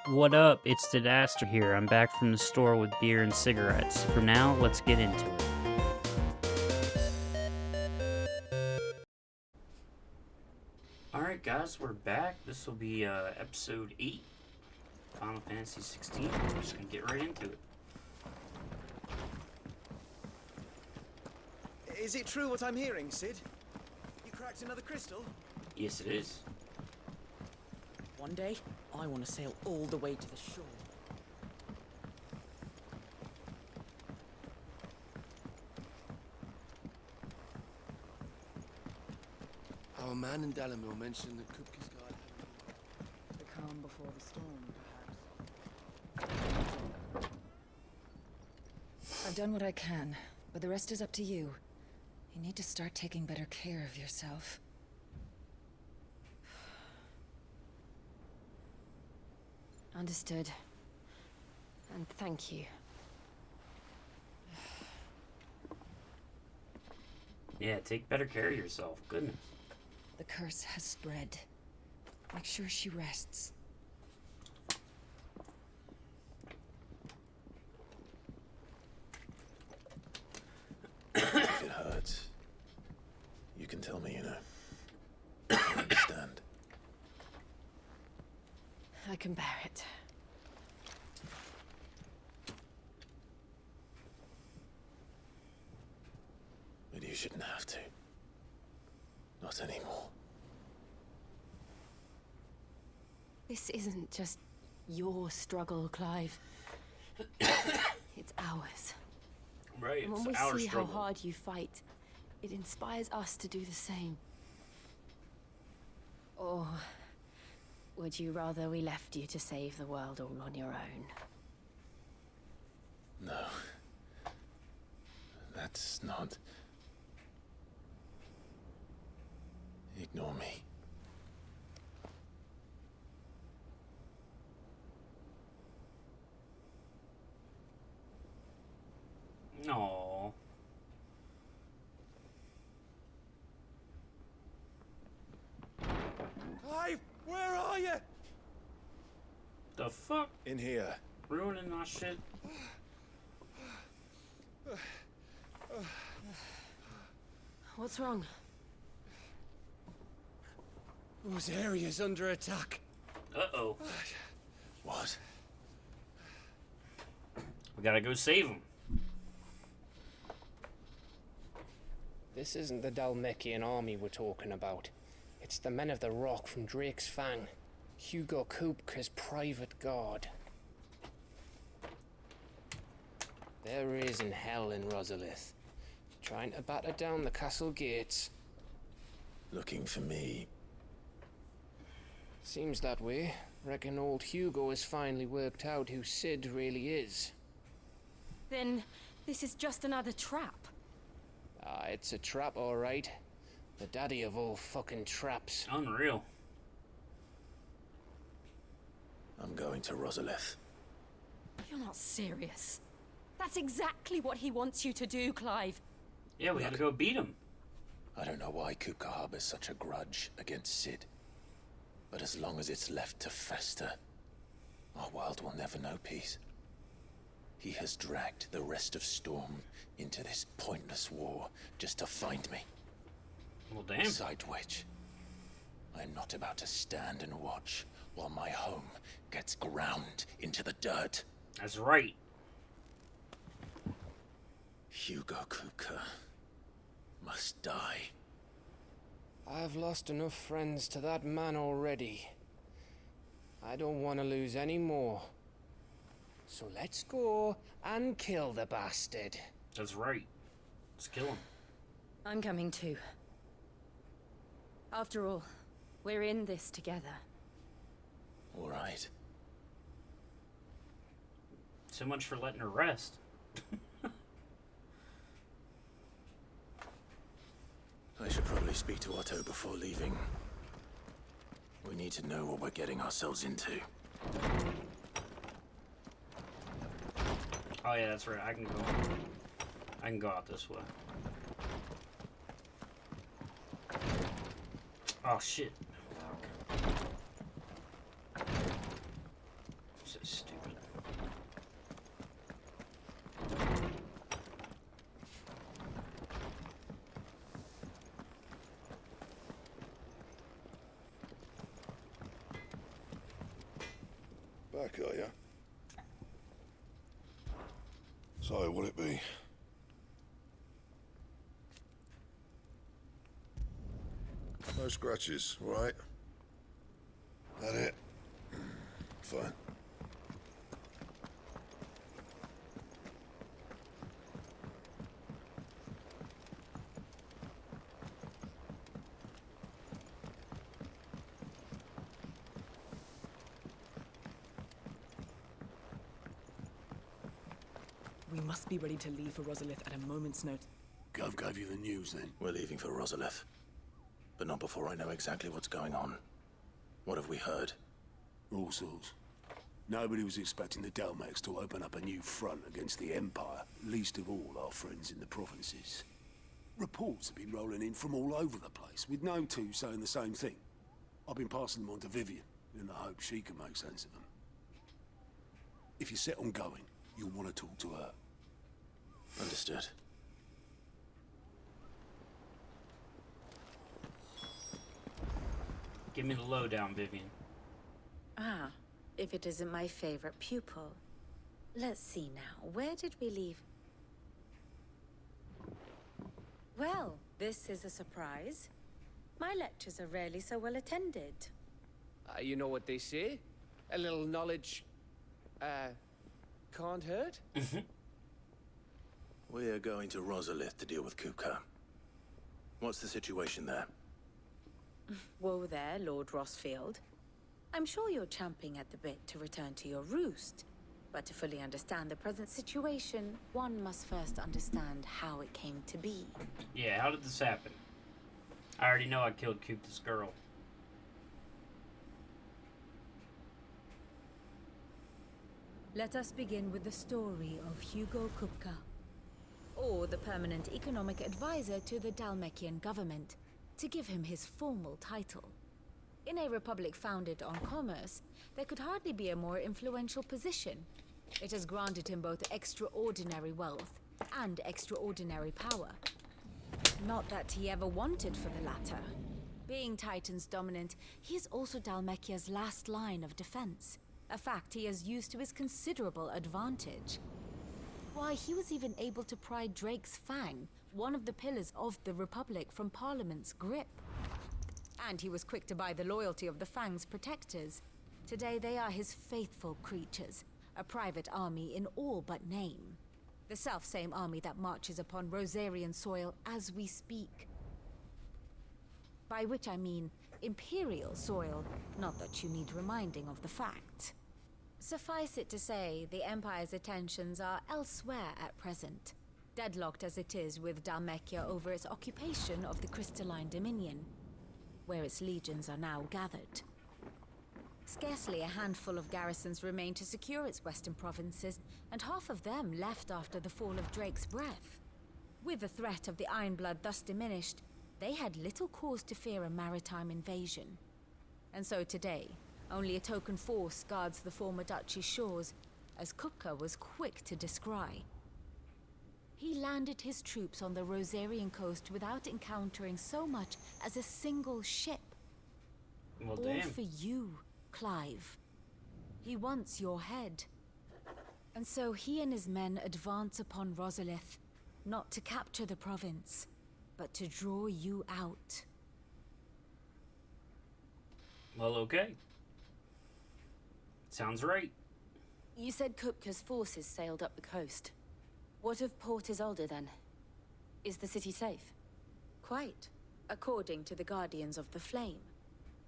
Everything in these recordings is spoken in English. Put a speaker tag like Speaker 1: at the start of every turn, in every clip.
Speaker 1: What up? It's Disaster here. I'm back from the store with beer and cigarettes. For now, let's get into it. Alright guys, we're back. This will be episode 8, Final Fantasy XVI. We're just gonna get right into it.
Speaker 2: Is it true what I'm hearing, Cid? You cracked another crystal?
Speaker 1: Yes, it is.
Speaker 3: One day, I want to sail all the way to the shore.
Speaker 4: Our man in Dalamil mentioned that Kupka's guard
Speaker 3: The calm before the storm, perhaps.
Speaker 5: I've done what I can, but the rest is up to you. You need to start taking better care of yourself.
Speaker 6: Understood. And thank you.
Speaker 1: Yeah, take better care of yourself. Goodness.
Speaker 5: The curse has spread. Make sure she rests.
Speaker 7: If it hurts, you can tell me, you know. I understand.
Speaker 6: I can bear it.
Speaker 7: But you shouldn't have to. Not anymore.
Speaker 6: This isn't just your struggle, Clive. It's ours.
Speaker 1: Right,
Speaker 6: And when
Speaker 1: it's
Speaker 6: we
Speaker 1: our
Speaker 6: see
Speaker 1: struggle.
Speaker 6: how hard you fight, it inspires us to do the same. Or would you rather we left you to save the world all on your own?
Speaker 7: No. That's not... Ignore me.
Speaker 1: No.
Speaker 2: Clive, where are you?
Speaker 1: The fuck?
Speaker 7: In here.
Speaker 1: Ruining my shit.
Speaker 6: What's wrong?
Speaker 2: Those area's under attack.
Speaker 1: Uh-oh.
Speaker 7: What?
Speaker 1: We gotta go save him.
Speaker 8: This isn't the Dalmekian army we're talking about. It's the men of the Rock from Drake's Fang. Hugo Kupka's private guard. They're raising hell in Rosalith, trying to batter down the castle gates.
Speaker 7: Looking for me.
Speaker 8: Seems that way. Reckon old Hugo has finally worked out who Cid really is.
Speaker 6: Then this is just another trap.
Speaker 8: Ah, it's a trap, all right. The daddy of all fucking traps.
Speaker 1: Unreal.
Speaker 7: I'm going to Rosalith.
Speaker 6: You're not serious. That's exactly what he wants you to do, Clive.
Speaker 1: Yeah, we had to go beat him.
Speaker 7: I don't know why Kupka harbors such a grudge against Cid. But as long as it's left to fester, our world will never know peace. He has dragged the rest of Storm into this pointless war just to find me.
Speaker 1: Well, damn.
Speaker 7: Beside which, I'm not about to stand and watch while my home gets ground into the dirt.
Speaker 1: That's right.
Speaker 7: Hugo Kupka must die.
Speaker 8: I've lost enough friends to that man already. I don't want to lose any more. So let's go and kill the bastard.
Speaker 1: That's right. Let's kill him.
Speaker 6: I'm coming too. After all, we're in this together.
Speaker 7: All right.
Speaker 1: So much for letting her rest.
Speaker 7: I should probably speak to Otto before leaving. We need to know what we're getting ourselves into.
Speaker 1: Oh yeah, that's right. I can go out this way. Oh shit. So stupid.
Speaker 9: Back, are ya? So, what'll it be? No scratches, all right? That it? Fine.
Speaker 3: We must be ready to leave for Rosalith at a moment's notice.
Speaker 10: Gov gave you the news, then?
Speaker 7: We're leaving for Rosalith. But not before I know exactly what's going on. What have we heard?
Speaker 10: All sorts. Nobody was expecting the Dalmacs to open up a new front against the Empire, least of all our friends in the provinces. Reports have been rolling in from all over the place, with no two saying the same thing. I've been passing them on to Vivian, in the hope she can make sense of them. If you're set on going, you'll want to talk to her.
Speaker 7: Understood.
Speaker 1: Give me the lowdown, Vivian.
Speaker 11: Ah, if it isn't my favorite pupil. Let's see now, where did we leave? Well, this is a surprise. My lectures are rarely so well attended.
Speaker 8: You know what they say? A little knowledge, can't hurt?
Speaker 7: We're going to Rosalith to deal with Kupka. What's the situation there?
Speaker 11: Whoa there, Lord Rossfield. I'm sure you're champing at the bit to return to your roost. But to fully understand the present situation, one must first understand how it came to be.
Speaker 1: Yeah, how did this happen? I already know I killed Kupka's girl.
Speaker 11: Let us begin with the story of Hugo Kupka, or the permanent economic advisor to the Dalmekian government, to give him his formal title. In a republic founded on commerce, there could hardly be a more influential position. It has granted him both extraordinary wealth and extraordinary power. Not that he ever wanted for the latter. Being Titan's dominant, he is also Dalmekia's last line of defense, a fact he has used to his considerable advantage. Why, he was even able to pry Drake's Fang, one of the pillars of the Republic, from Parliament's grip. And he was quick to buy the loyalty of the Fang's protectors. Today they are his faithful creatures, a private army in all but name. The self-same army that marches upon Rosarian soil as we speak. By which I mean Imperial soil, not that you need reminding of the fact. Suffice it to say, the Empire's attentions are elsewhere at present, deadlocked as it is with Dalmekia over its occupation of the Crystalline Dominion, where its legions are now gathered. Scarcely a handful of garrisons remain to secure its western provinces, and half of them left after the fall of Drake's Breath. With the threat of the Ironblood thus diminished, they had little cause to fear a maritime invasion. And so today, only a token force guards the former duchy's shores, as Kupka was quick to descry. He landed his troops on the Rosarian coast without encountering so much as a single ship.
Speaker 1: Well,
Speaker 11: All
Speaker 1: damn.
Speaker 11: for you, Clive. He wants your head. And so he and his men advance upon Rosalith, not to capture the province, but to draw you out.
Speaker 1: Well, okay. Sounds right.
Speaker 6: You said Kupka's forces sailed up the coast. What of Port Isolde, then? Is the city safe?
Speaker 11: Quite, according to the Guardians of the Flame.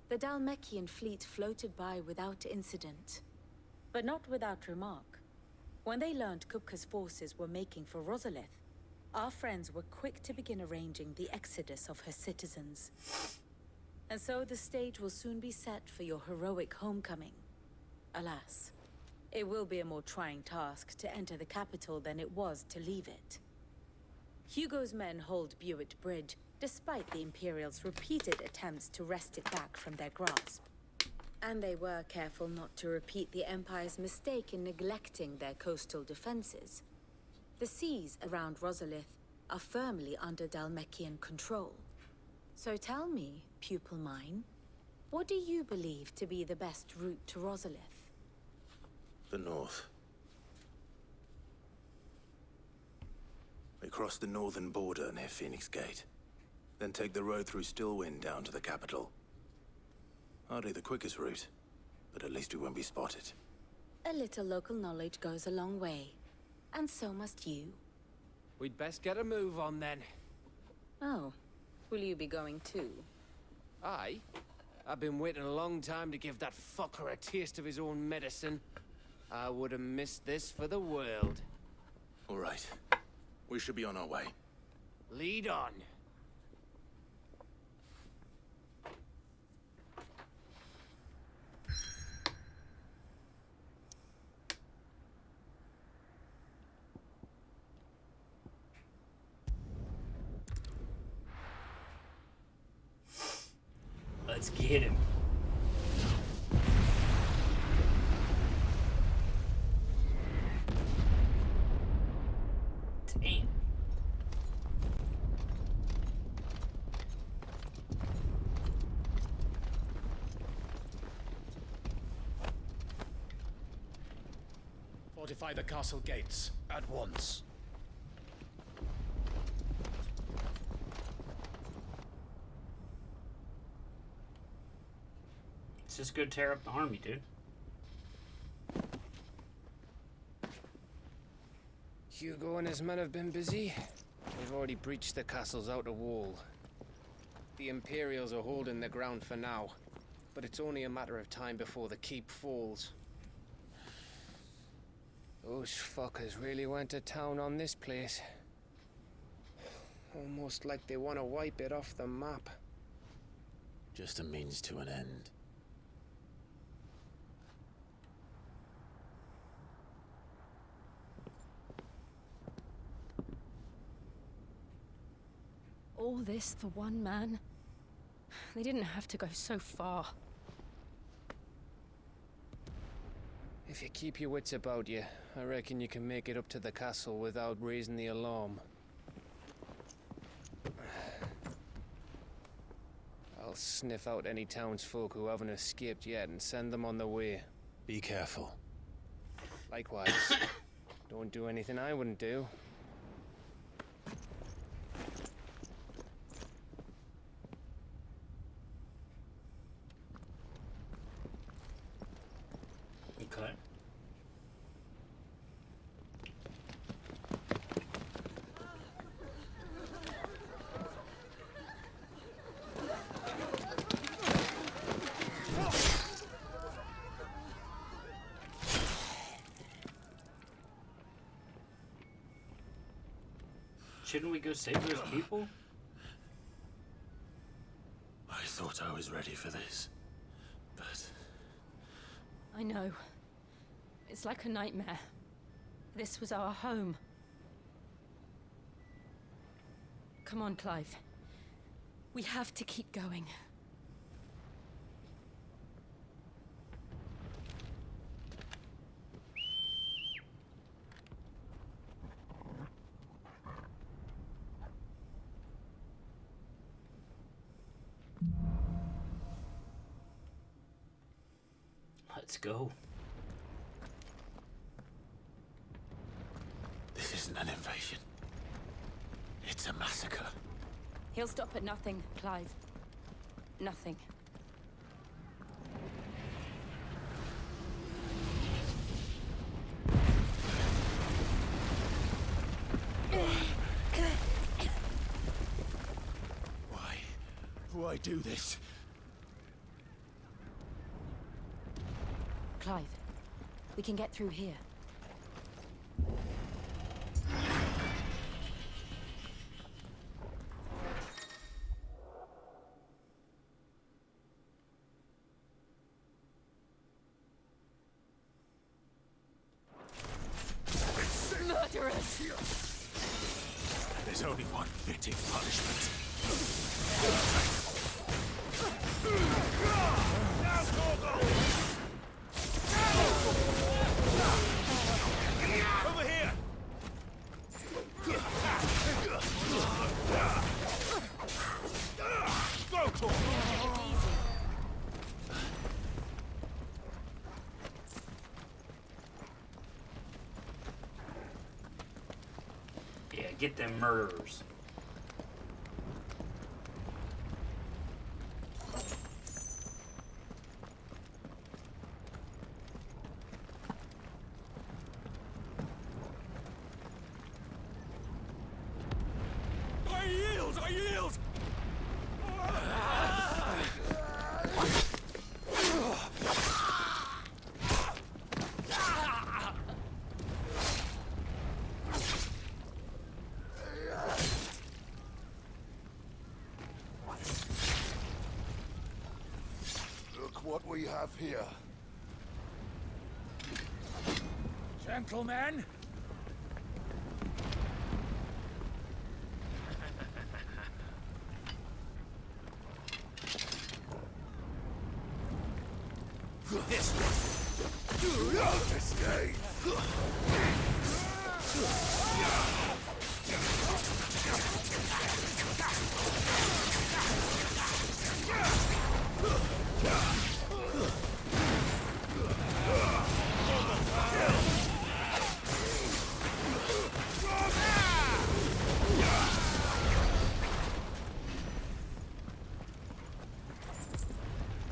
Speaker 11: The Dalmekian fleet floated by without incident. But not without remark. When they learned Kupka's forces were making for Rosalith, our friends were quick to begin arranging the exodus of her citizens. And so the stage will soon be set for your heroic homecoming. Alas, it will be a more trying task to enter the capital than it was to leave it. Hugo's men hold Buett Bridge, despite the Imperials' repeated attempts to wrest it back from their grasp. And they were careful not to repeat the Empire's mistake in neglecting their coastal defenses. The seas around Rosalith are firmly under Dhalmekian control. So tell me, pupil mine, what do you believe to be the best route to Rosalith?
Speaker 7: The north. We cross the northern border near Phoenix Gate. Then take the road through Stillwind down to the capital. Hardly the quickest route, but at least we won't be spotted.
Speaker 11: A little local knowledge goes a long way. And so must you.
Speaker 8: We'd best get a move on then.
Speaker 11: Oh, will you be going too?
Speaker 8: Aye. I've been waiting a long time to give that fucker a taste of his own medicine. I would have missed this for the world.
Speaker 7: All right. We should be on our way.
Speaker 8: Lead on.
Speaker 1: Let's get him. Damn.
Speaker 12: Fortify the castle gates at once.
Speaker 1: Let's just go tear up the army, dude.
Speaker 8: Hugo and his men have been busy. They've already breached the castle's outer wall. The Imperials are holding the ground for now, but it's only a matter of time before the keep falls. Those fuckers really went to town on this place. Almost like they want to wipe it off the map.
Speaker 7: Just a means to an end.
Speaker 6: All this for one man? They didn't have to go so far.
Speaker 8: If you keep your wits about you, I reckon you can make it up to the castle without raising the alarm. I'll sniff out any townsfolk who haven't escaped yet and send them on their way.
Speaker 7: Be careful.
Speaker 8: Likewise. Don't do anything I wouldn't do.
Speaker 1: Okay. Shouldn't we go save those people?
Speaker 7: I thought I was ready for this, but...
Speaker 6: I know. It's like a nightmare. This was our home. Come on, Clive. We have to keep going.
Speaker 1: Let's go.
Speaker 7: This isn't an invasion. It's a massacre.
Speaker 6: He'll stop at nothing, Clive. Nothing.
Speaker 12: Why do this?
Speaker 6: Clive, we can get through here. Murderers!
Speaker 7: There's only one fitting punishment.
Speaker 9: Now call the
Speaker 2: Over here! Go for it!
Speaker 1: Yeah, get them murderers.
Speaker 2: I yield! I yield!
Speaker 9: Look what we have here.
Speaker 12: Gentlemen,
Speaker 2: This way!
Speaker 9: Escape!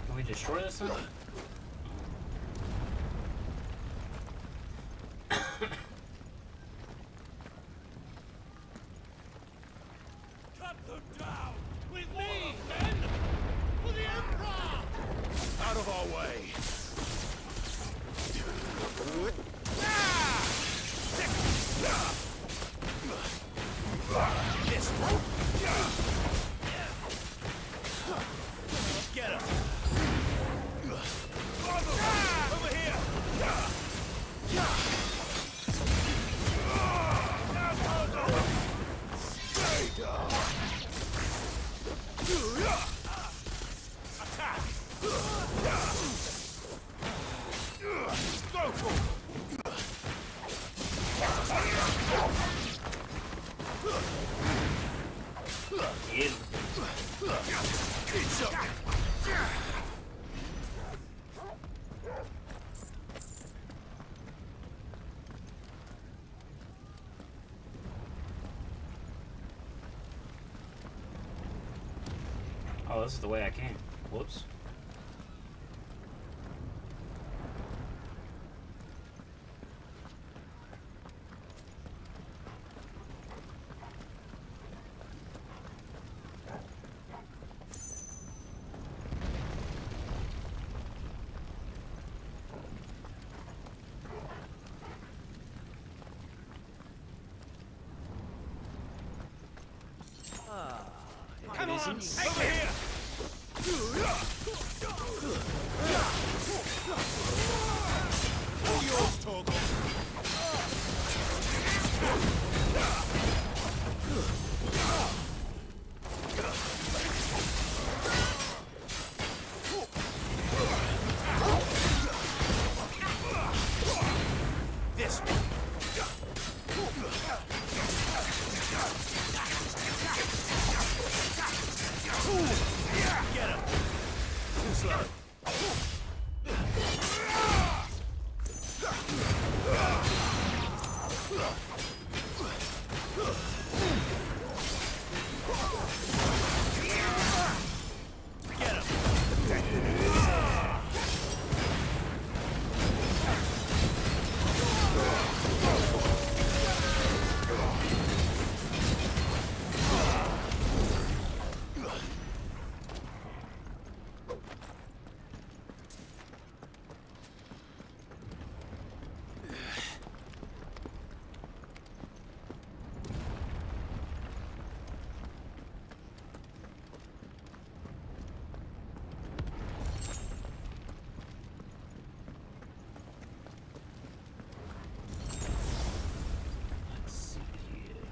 Speaker 1: Can we destroy this thing?
Speaker 2: Cut them down! With me, men! For the Emperor! Out of our way! This way! Get him! Over here! Stay down! Attack! Go for it!
Speaker 1: Get him.
Speaker 2: It's up!
Speaker 1: Oh, this is the way I came. Whoops.
Speaker 2: Come on! Over here! All yours, Torgal! This way! Get him! Too slow. Get him!
Speaker 1: Let's see here.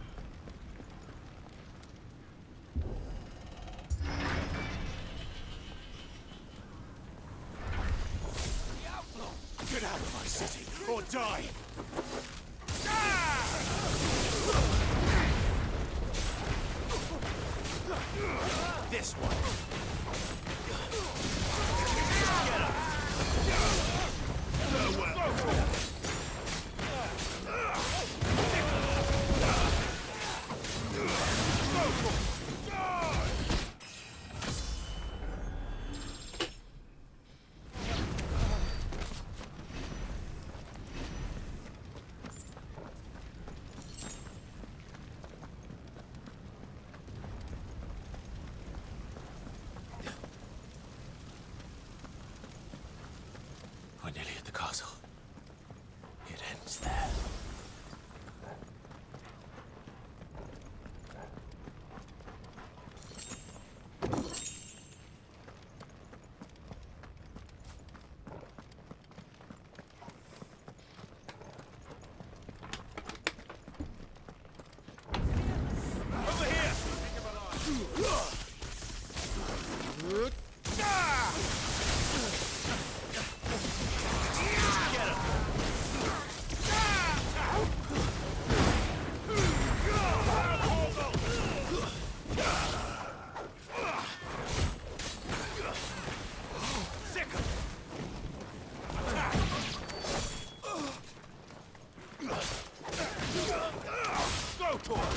Speaker 2: or die! This one.
Speaker 7: We're nearly at the castle. It ends there.
Speaker 2: Over here! Go for it!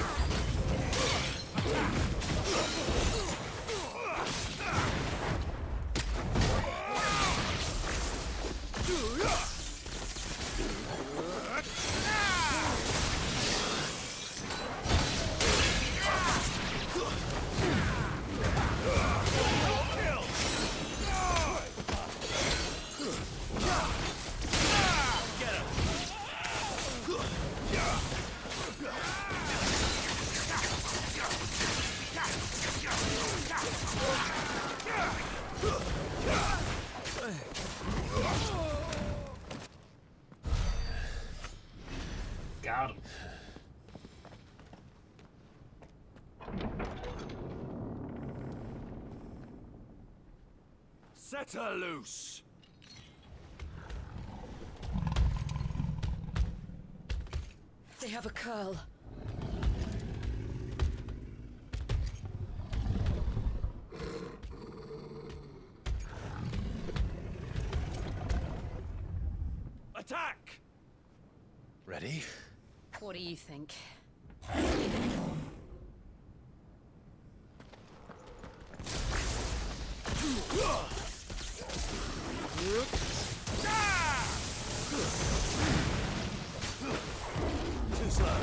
Speaker 1: Got him.
Speaker 2: Set her loose!
Speaker 3: They have a curl.
Speaker 2: Attack!
Speaker 7: Ready?
Speaker 6: What do you think?
Speaker 2: Too slow.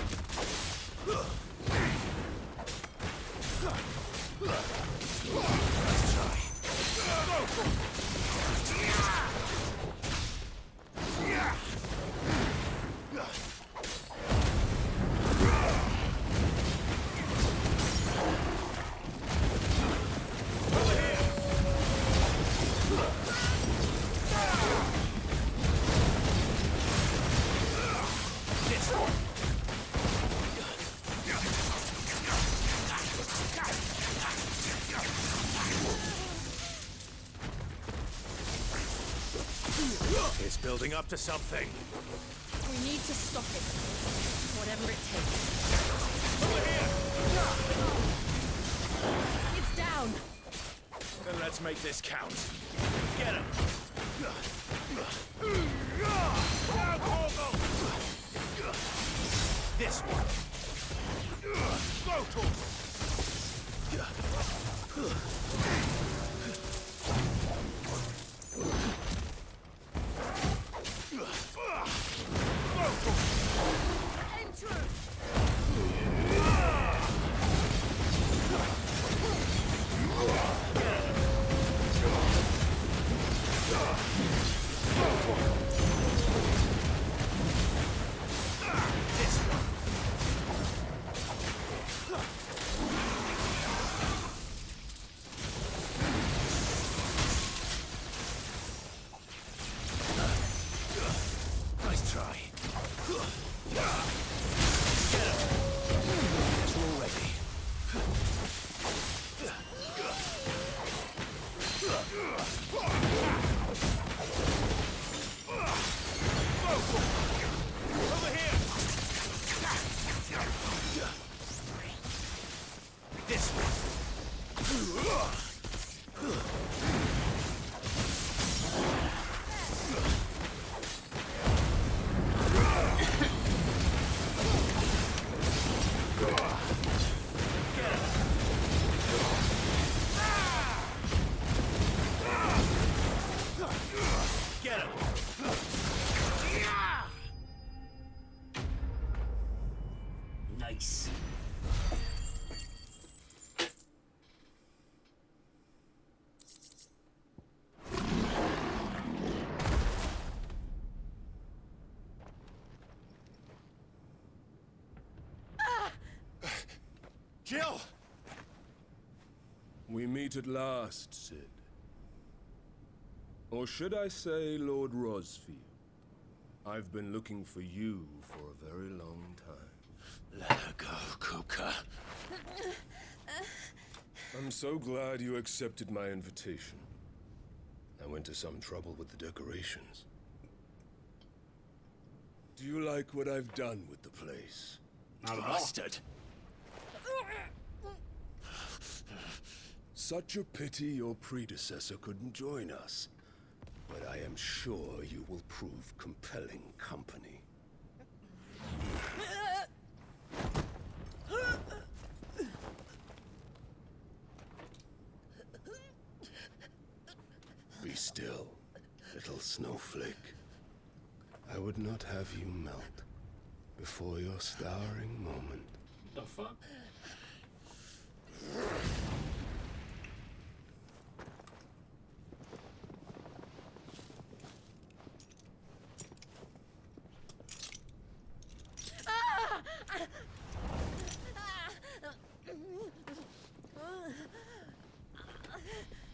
Speaker 2: Let's try. Go for it! It's building up to something.
Speaker 11: We need to stop it. Whatever it takes.
Speaker 2: Over here!
Speaker 11: It's down.
Speaker 2: Then let's make this count. Get him! This one! Go to him! Nice try. It's all ready. Go for it. Over here! This way! Get him!
Speaker 1: Nice.
Speaker 2: Jill!
Speaker 10: We meet at last, Sid. Or should I say, Lord Rosfield? I've been looking for you for a very long time.
Speaker 7: Let her go, Kupka.
Speaker 10: I'm so glad you accepted my invitation. I went to some trouble with the decorations. Do you like what I've done with the place?
Speaker 1: Not at all.
Speaker 2: Bastard!
Speaker 10: Such a pity your predecessor couldn't join us. But I am sure you will prove compelling company. Be still, little snowflake. I would not have you melt before your starring moment.
Speaker 1: The fuck?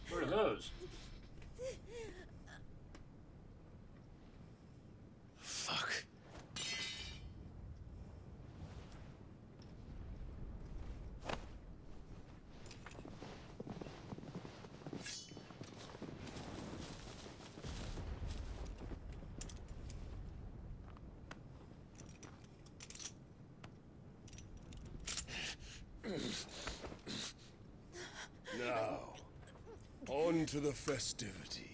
Speaker 1: What are those?
Speaker 7: Fuck.
Speaker 10: Now, on to the festivities.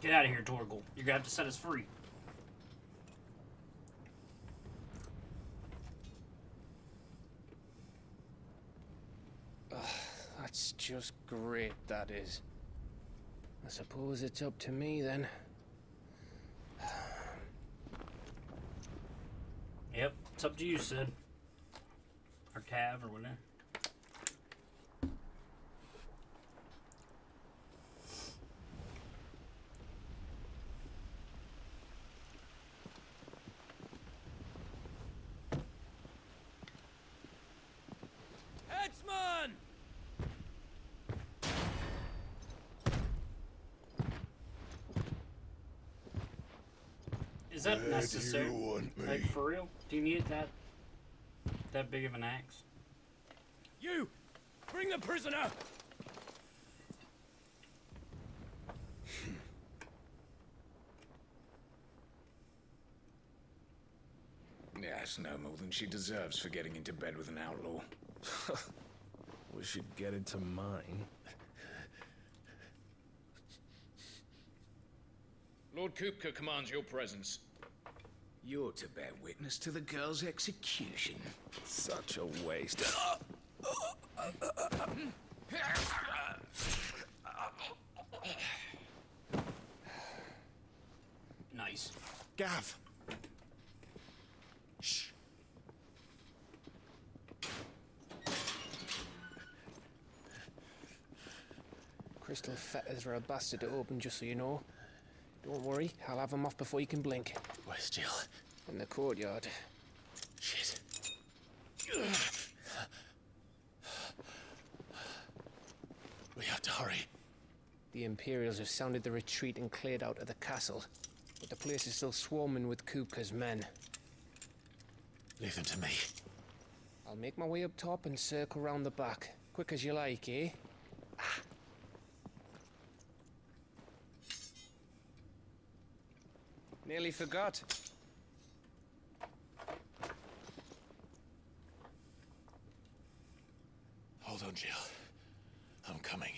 Speaker 1: Get out of here, Torgal. You're gonna have to set us free.
Speaker 8: That's just great, that is. I suppose it's up to me then.
Speaker 1: Yep, it's up to you, Sid. Or Cav, or whatever.
Speaker 2: Headsman!
Speaker 1: Is that
Speaker 9: Where
Speaker 1: necessary?
Speaker 9: do you want me?
Speaker 1: Like, for real? Do you need it that big of an axe?
Speaker 2: You! Bring the prisoner!
Speaker 12: Yes, no more than she deserves for getting into bed with an outlaw.
Speaker 13: We should get into mine.
Speaker 12: Lord Kupka commands your presence. You're to bear witness to the girl's execution.
Speaker 13: Such a waste.
Speaker 1: Nice.
Speaker 2: Gav!
Speaker 8: Crystal fetters are a bastard to open, just so you know. Don't worry, I'll have them off before you can blink.
Speaker 7: Where's Jill?
Speaker 8: In the courtyard.
Speaker 7: Shit. We have to hurry.
Speaker 8: The Imperials have sounded the retreat and cleared out of the castle, but the place is still swarming with Kupka's men.
Speaker 7: Leave them to me.
Speaker 8: I'll make my way up top and circle round the back. Quick as you like, eh? Nearly forgot.
Speaker 7: Hold on, Jill. I'm coming.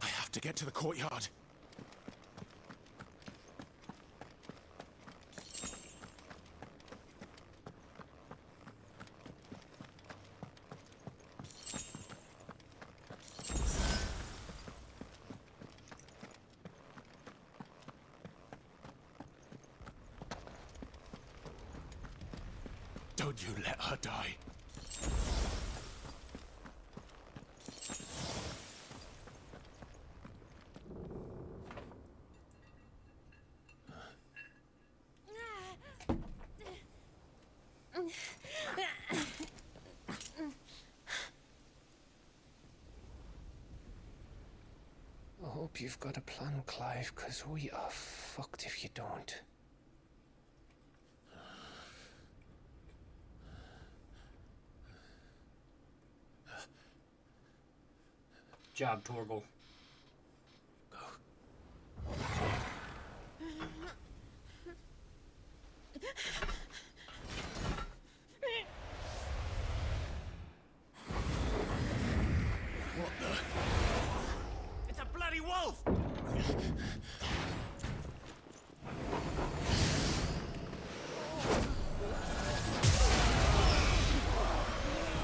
Speaker 7: I have to get to the courtyard. Don't you let her die.
Speaker 8: I hope you've got a plan, Clive, 'cause we are fucked if you don't.
Speaker 1: Job, Torgal.
Speaker 2: What the? It's a bloody wolf!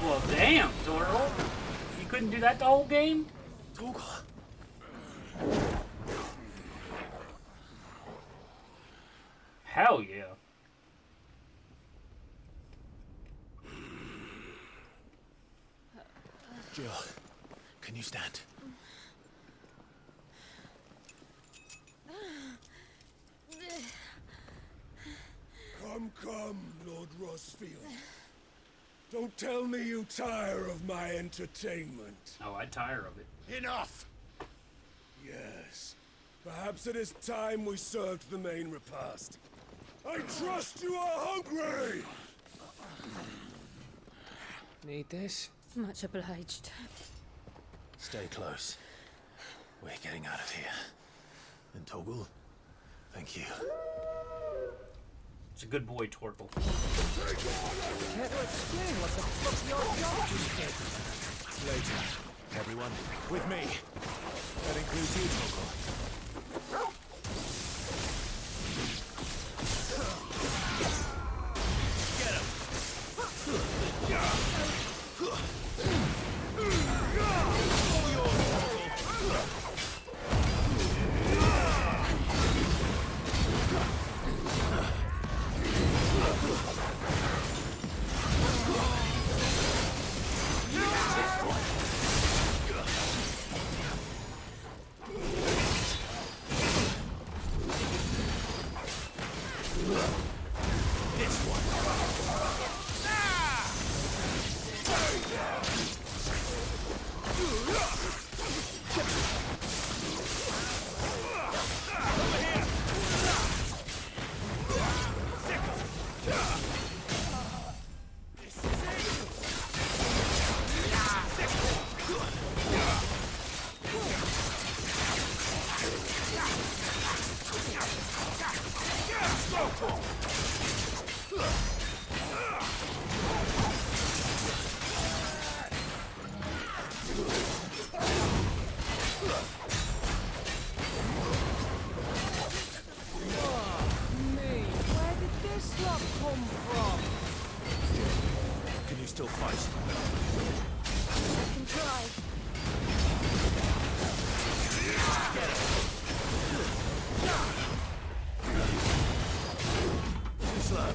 Speaker 1: Well, damn, Torgal. You couldn't do that the whole game? Hell yeah.
Speaker 7: Jill, can you stand?
Speaker 9: Come, Lord Rosfield. Don't tell me you tire of my entertainment.
Speaker 1: Oh, I tire of it.
Speaker 9: Enough! Yes. Perhaps it is time we served the main repast. I trust you are hungry!
Speaker 8: Need this?
Speaker 11: Much obliged.
Speaker 7: Stay close. We're getting out of here. And Torgal, thank you.
Speaker 1: It's a good boy, Torgal.
Speaker 8: Care to explain what the fuck your job just did?
Speaker 7: Later, everyone, with me. That includes you, Torgal. Can you still fight?
Speaker 11: I can try.
Speaker 7: Too slow.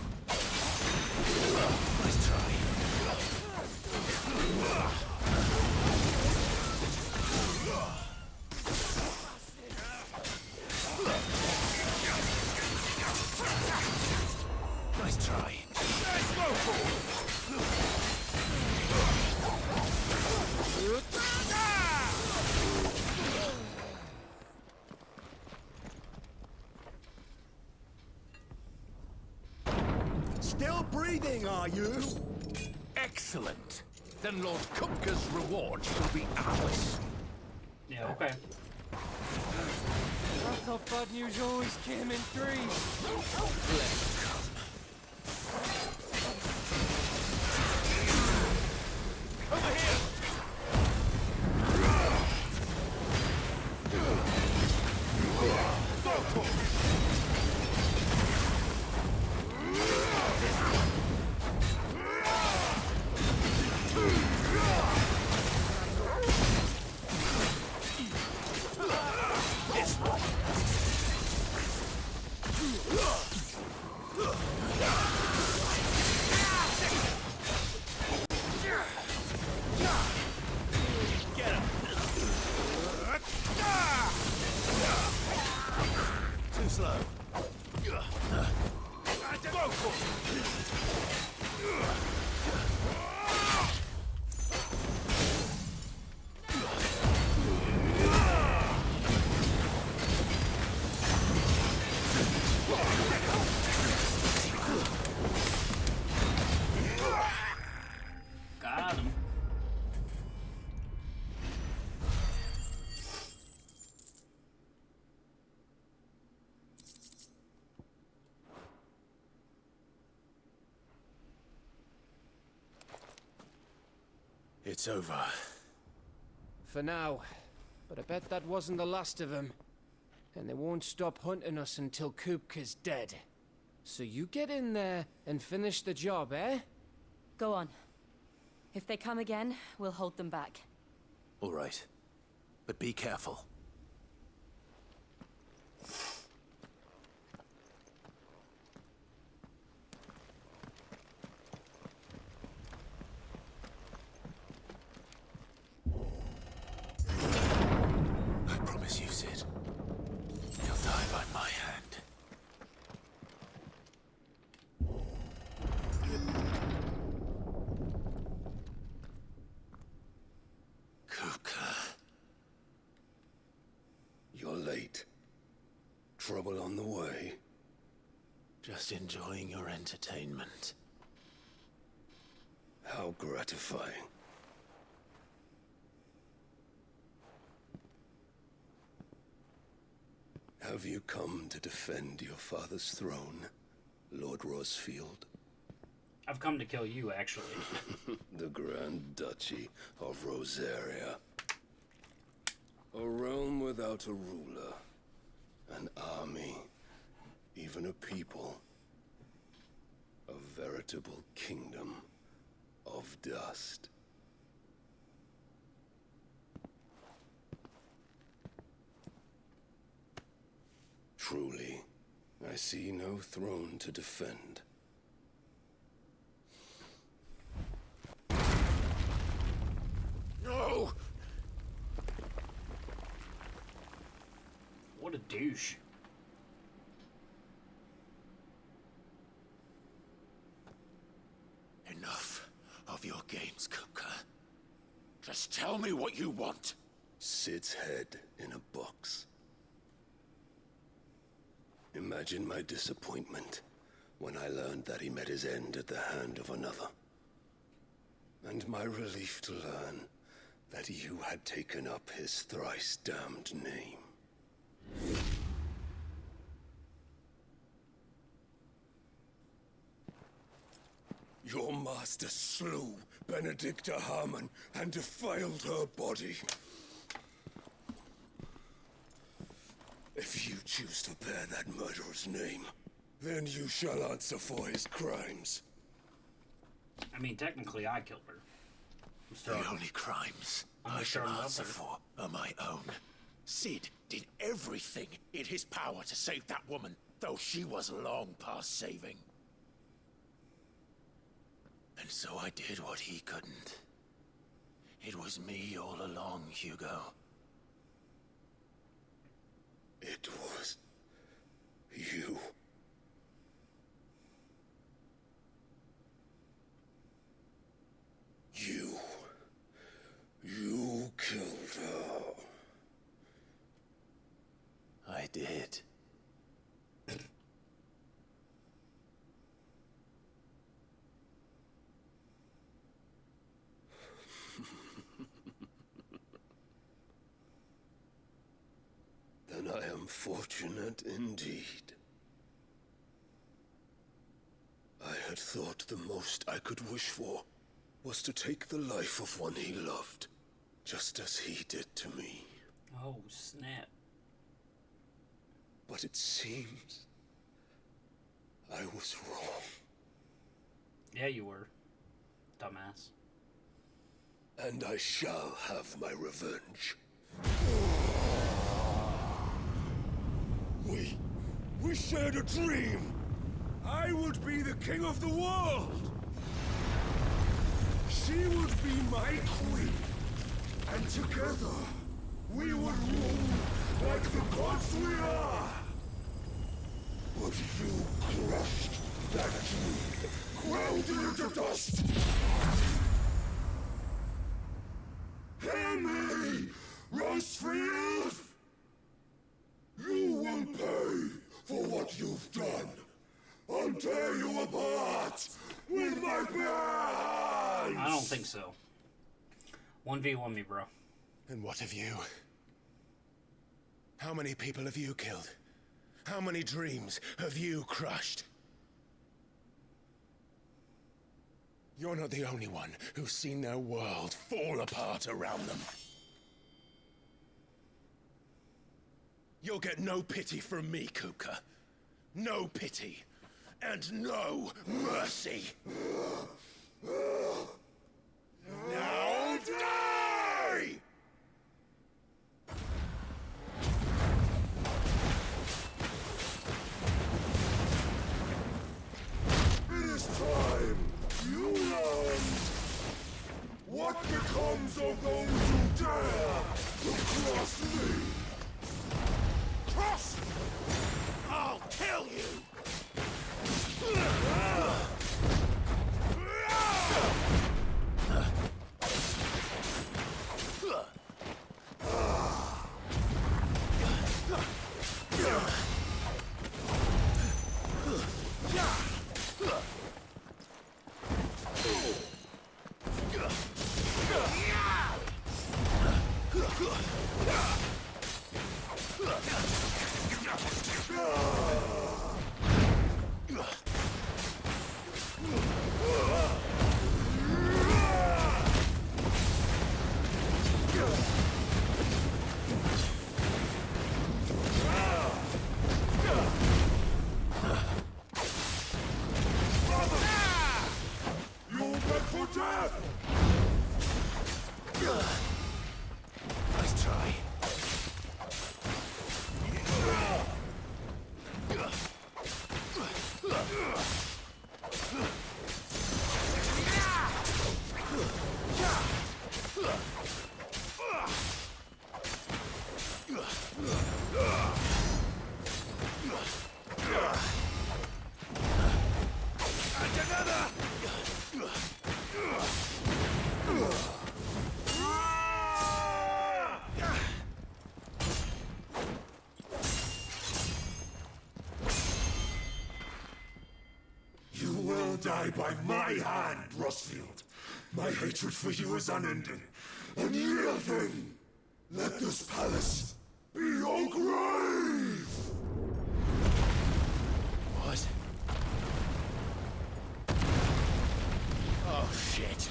Speaker 7: Nice try. Nice try.
Speaker 2: Still breathing, are you?
Speaker 12: Excellent. Then Lord Kupka's reward shall be ours.
Speaker 1: Yeah, okay.
Speaker 8: I thought bad news always came in threes.
Speaker 2: Over here! Too slow. Go for
Speaker 1: Got him.
Speaker 10: It's over.
Speaker 8: For now. But I bet that wasn't the last of them. And they won't stop hunting us until Kupka's dead. So you get in there and finish the job, eh?
Speaker 6: Go on. If they come again, we'll hold them back.
Speaker 7: All right. But be careful. I promise you, Sid. You'll die by my hand. Kupka.
Speaker 9: You're late. Trouble on the way.
Speaker 7: Just enjoying your entertainment.
Speaker 9: How gratifying. Have you come to defend your father's throne, Lord Rosfield?
Speaker 1: I've come to kill you, actually.
Speaker 9: The Grand Duchy of Rosaria. A realm without a ruler. An army. Even a people. A veritable kingdom of dust. Truly, I see no throne to defend.
Speaker 2: No!
Speaker 1: What a douche.
Speaker 7: Enough of your games, Kupka. Just tell me what you want.
Speaker 9: Sid's head in a box. Imagine my disappointment when I learned that he met his end at the hand of another. And my relief to learn that you had taken up his thrice-damned name. Your master slew Benedicta Harmon and defiled her body. If you choose to bear that murderer's name, then you shall answer for his crimes.
Speaker 1: I mean, technically, I killed her.
Speaker 7: The only crimes I shall answer for are my own. Sid did everything in his power to save that woman, though she was long past saving. And so I did what he couldn't. It was me all along, Hugo.
Speaker 9: It was you. You
Speaker 7: did.
Speaker 9: Then I am fortunate indeed. I had thought the most I could wish for was to take the life of one he loved, just as he did to me.
Speaker 1: Oh, snap.
Speaker 9: But it seems I was wrong.
Speaker 1: Yeah, you were. Dumbass.
Speaker 9: And I shall have my revenge. We shared a dream. I would be the king of the world. She would be my queen. And together, we would rule like the gods we are. But you crushed that dream, ground it into dust. Hear me, Rosefield! You will pay for what you've done. I'll tear you apart with my bare hands!
Speaker 1: I don't think so. 1v1 me, bro.
Speaker 14: And what of you? How many people have you killed? How many dreams have you crushed? You're not the only one who's seen their world fall apart around them. You'll get no pity from me, Kupka. No pity. And no mercy. Now die!
Speaker 9: It is time you learned what becomes of those who dare to cross me. Cross! I'll kill you!
Speaker 14: Nice try.
Speaker 9: You will die by my hand, Rosefield. My hatred for you is unending, unyielding. Let this palace be your grave!
Speaker 14: What? Oh, shit.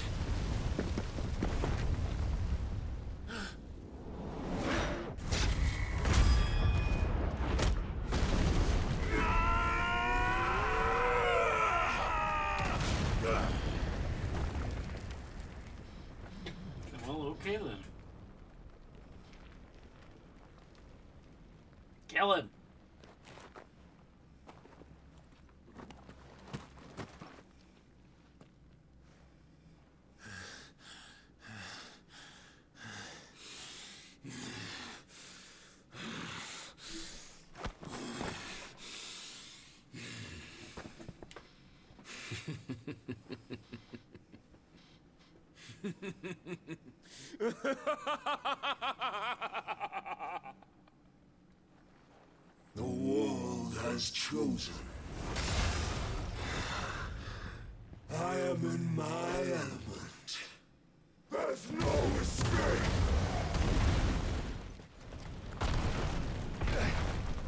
Speaker 1: Well, okay then. Kill him.
Speaker 9: has chosen. I am in my element. There's no escape!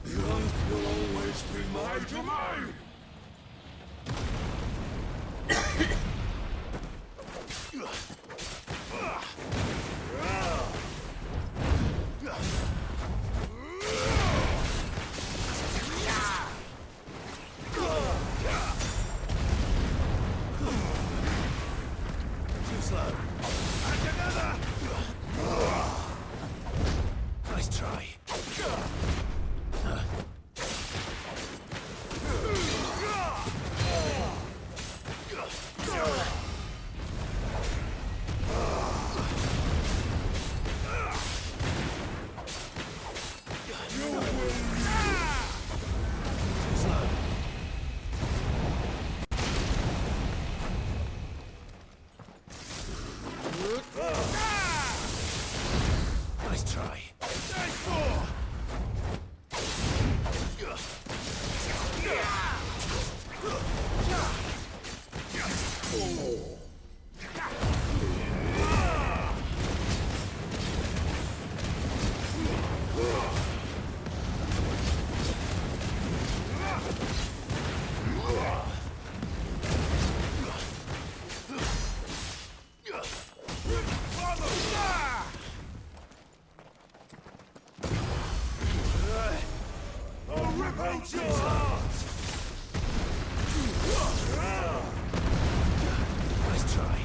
Speaker 9: The earth will always be my domain!
Speaker 14: Too slow. And another! Nice try. Nice try. Nice four! I'll rip out your heart! Nice try.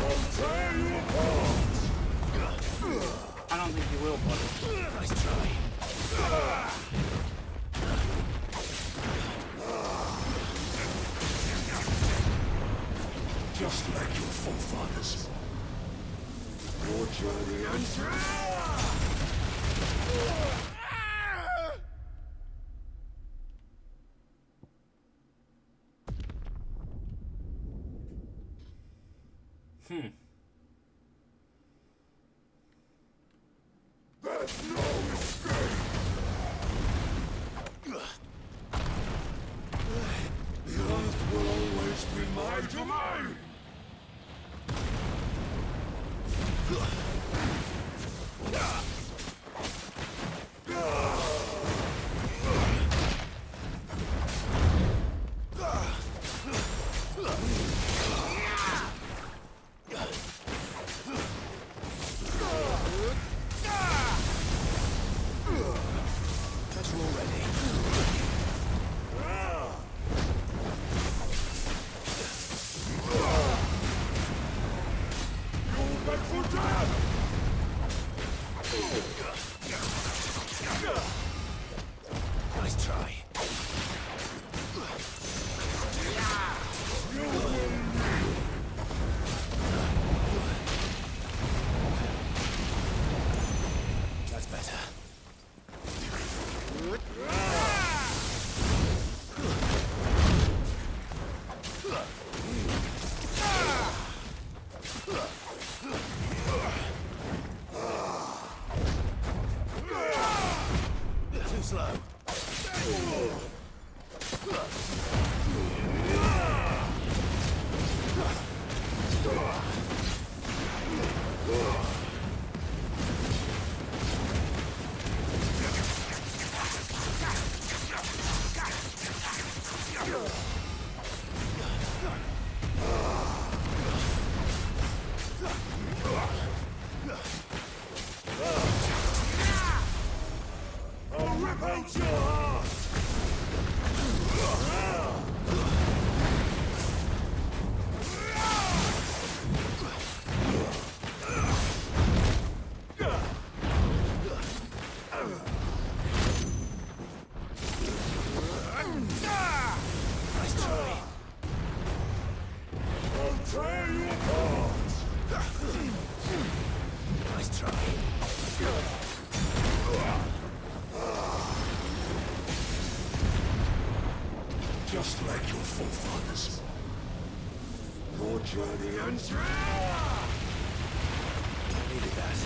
Speaker 14: I'll tear you apart!
Speaker 1: I don't think you will, buddy.
Speaker 14: Nice try.
Speaker 9: Just like your forefathers. Your journey ends. There's no escape! The earth will always be my domain!
Speaker 14: Better already.
Speaker 9: You'll beg for death!
Speaker 14: Nice try.
Speaker 9: You will
Speaker 14: That's better. Too slow.
Speaker 9: I'll rip out your heart!
Speaker 14: Nice try.
Speaker 9: I'll tear you apart!
Speaker 14: Nice try.
Speaker 9: Just like your forefathers. Your journey ends now!
Speaker 13: I needed that.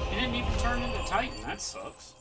Speaker 1: He didn't even turn into Titan. That sucks.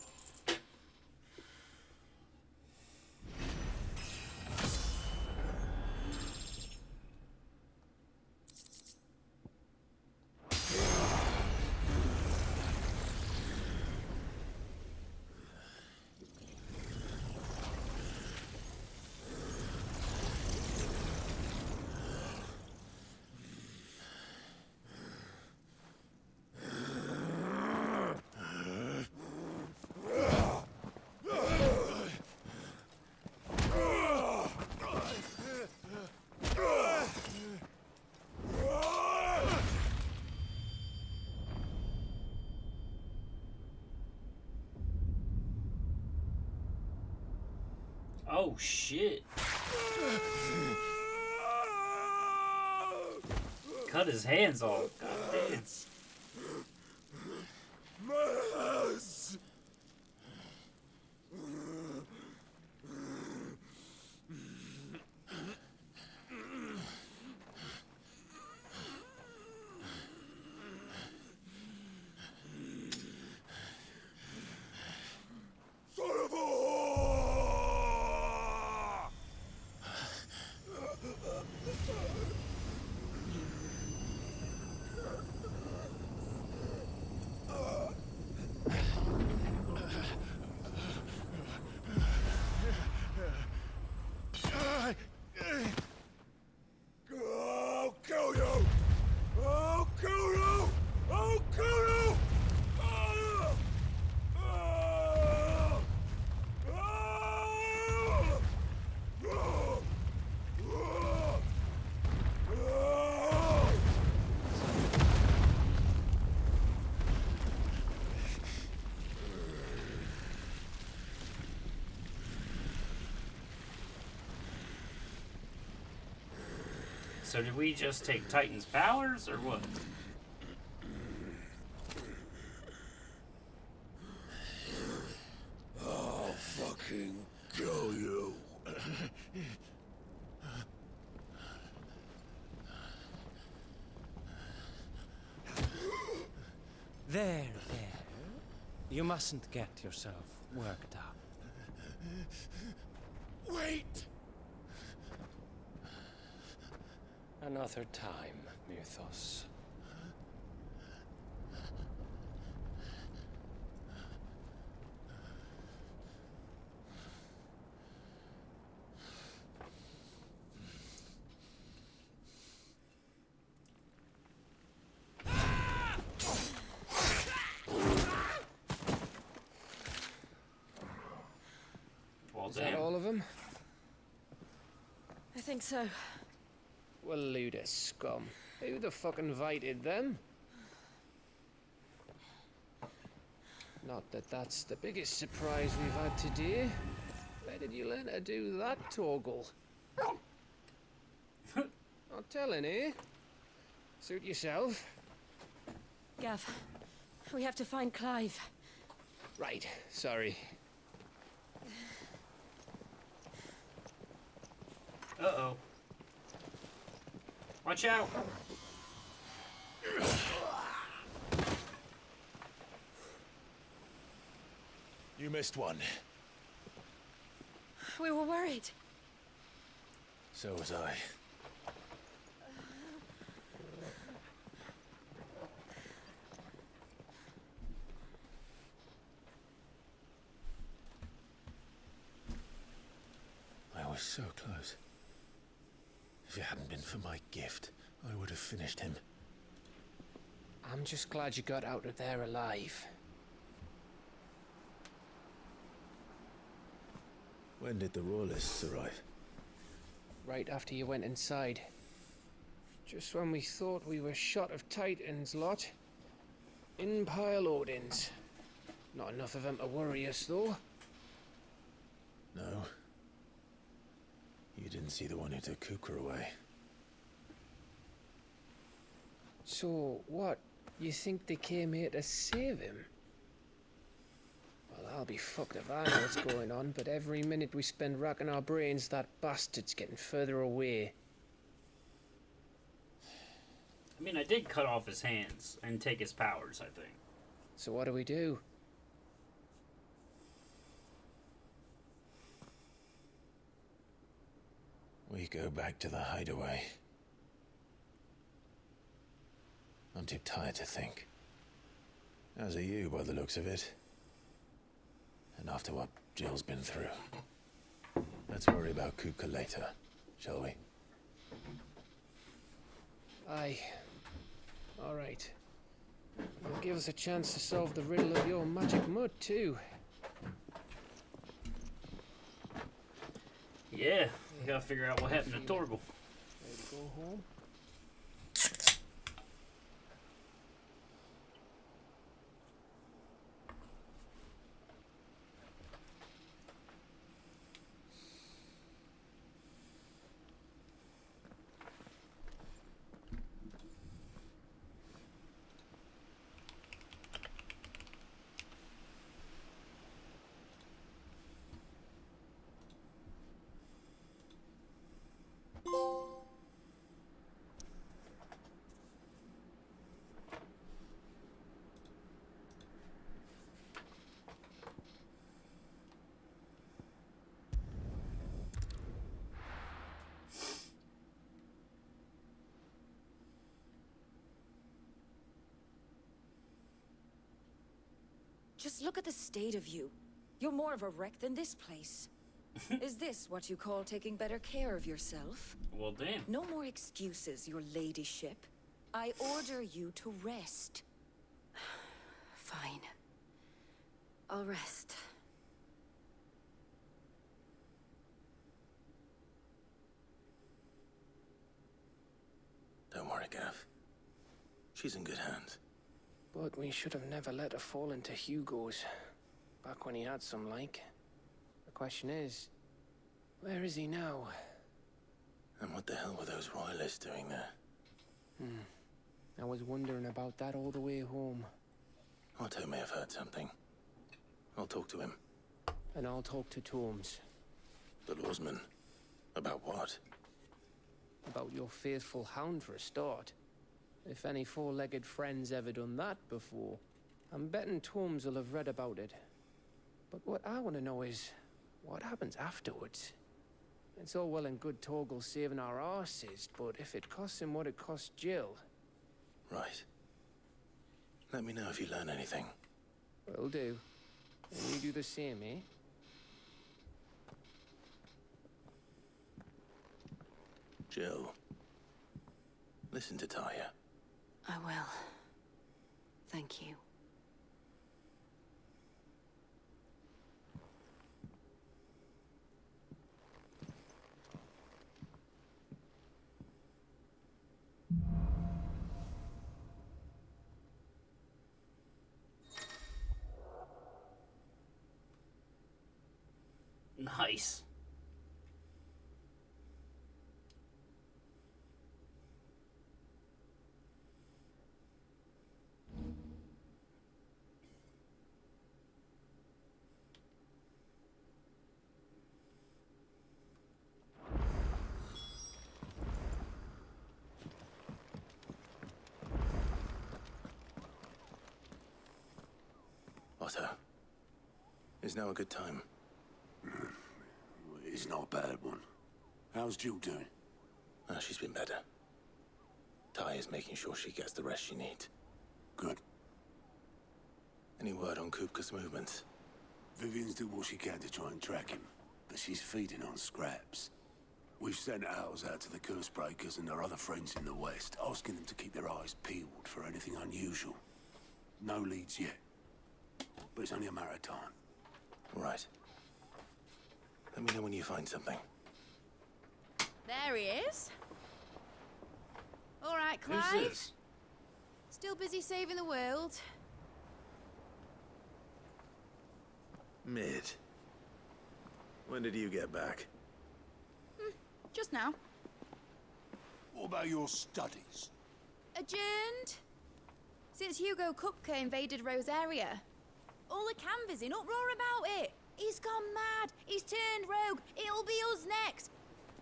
Speaker 1: Oh shit. Cut his hands off. God damn.
Speaker 9: Mars! Son of a whore! I'll kill you! I'll kill you! I'll kill you!
Speaker 1: So did we just take Titan's powers, or what?
Speaker 9: I'll fucking kill you.
Speaker 15: There. You mustn't get yourself worked up.
Speaker 9: Wait!
Speaker 8: Another time, Mythos.
Speaker 1: Well,
Speaker 8: Is that all of them?
Speaker 3: I think so.
Speaker 8: Well, load of scum. Who the fuck invited them? Not that that's the biggest surprise we've had today. Where did you learn to do that, Torgal? Not telling, eh? Suit yourself.
Speaker 6: Gav, we have to find Clive.
Speaker 8: Right, sorry.
Speaker 1: Uh-oh. Watch out!
Speaker 14: You missed one.
Speaker 6: We were worried.
Speaker 14: So was I. I was so close. If it hadn't been for my gift, I would have finished him.
Speaker 8: I'm just glad you got out of there alive.
Speaker 14: When did the Royalists arrive?
Speaker 8: Right after you went inside. Just when we thought we were shot of Titans, lot. In pile Odins. Not enough of them to worry us, though.
Speaker 14: No. You didn't see the one who took Kukra away.
Speaker 8: So, what? You think they came here to save him? Well, I'll be fucked if I know what's going on, but every minute we spend racking our brains, that bastard's getting further away.
Speaker 1: I mean, I did cut off his hands and take his powers, I think.
Speaker 8: So what do we do?
Speaker 14: We go back to the hideaway. I'm too tired to think. As are you, by the looks of it. And after what Jill's been through. Let's worry about Kuka later, shall we?
Speaker 8: Aye. All right. It'll give us a chance to solve the riddle of your magic mud, too.
Speaker 1: Yeah, we gotta figure out what happened to Torgal.
Speaker 8: Ready to go home?
Speaker 5: Just look at the state of you. You're more of a wreck than this place. Is this what you call taking better care of yourself?
Speaker 1: Well, damn.
Speaker 5: No more excuses, your ladyship. I order you to rest.
Speaker 6: Fine. I'll rest.
Speaker 14: Don't worry, Gav. She's in good hands.
Speaker 8: But we should have never let her fall into Hugo's. Back when he had some like. The question is, where is he now?
Speaker 14: And what the hell were those royalists doing there?
Speaker 8: I was wondering about that all the way home.
Speaker 14: Otto may have heard something. I'll talk to him.
Speaker 8: And I'll talk to Tomes.
Speaker 14: The lawsman. About what?
Speaker 8: About your faithful hound for a start. If any four-legged friend's ever done that before, I'm betting Tomes will have read about it. But what I want to know is, what happens afterwards? It's all well and good Torgal saving our arses, but if it costs him what it cost Jill...
Speaker 14: Right. Let me know if you learn anything.
Speaker 8: Will do. And you do the same, eh?
Speaker 14: Jill. Listen to Taya.
Speaker 6: I will. Thank you.
Speaker 1: Nice.
Speaker 14: Otto, is now a good time?
Speaker 10: It's not a bad one. How's Jill doing?
Speaker 14: Oh, she's been better. Ty is making sure she gets the rest she needs.
Speaker 10: Good.
Speaker 14: Any word on Kupka's movements?
Speaker 10: Vivian's did what she can to try and track him, but she's feeding on scraps. We've sent ours out to the Cursebreakers and our other friends in the West, asking them to keep their eyes peeled for anything unusual. No leads yet, but it's only a matter of time.
Speaker 14: Right. Let me know when you find something.
Speaker 16: There he is. All right,
Speaker 1: Who's
Speaker 16: Clive.
Speaker 1: this?
Speaker 16: Still busy saving the world.
Speaker 14: Mid. When did you get back?
Speaker 16: Just now.
Speaker 10: What about your studies?
Speaker 16: Adjourned. Since Hugo Kupka invaded Rosaria. All the canvassers in uproar about it. He's gone mad. He's turned rogue. It'll be us next.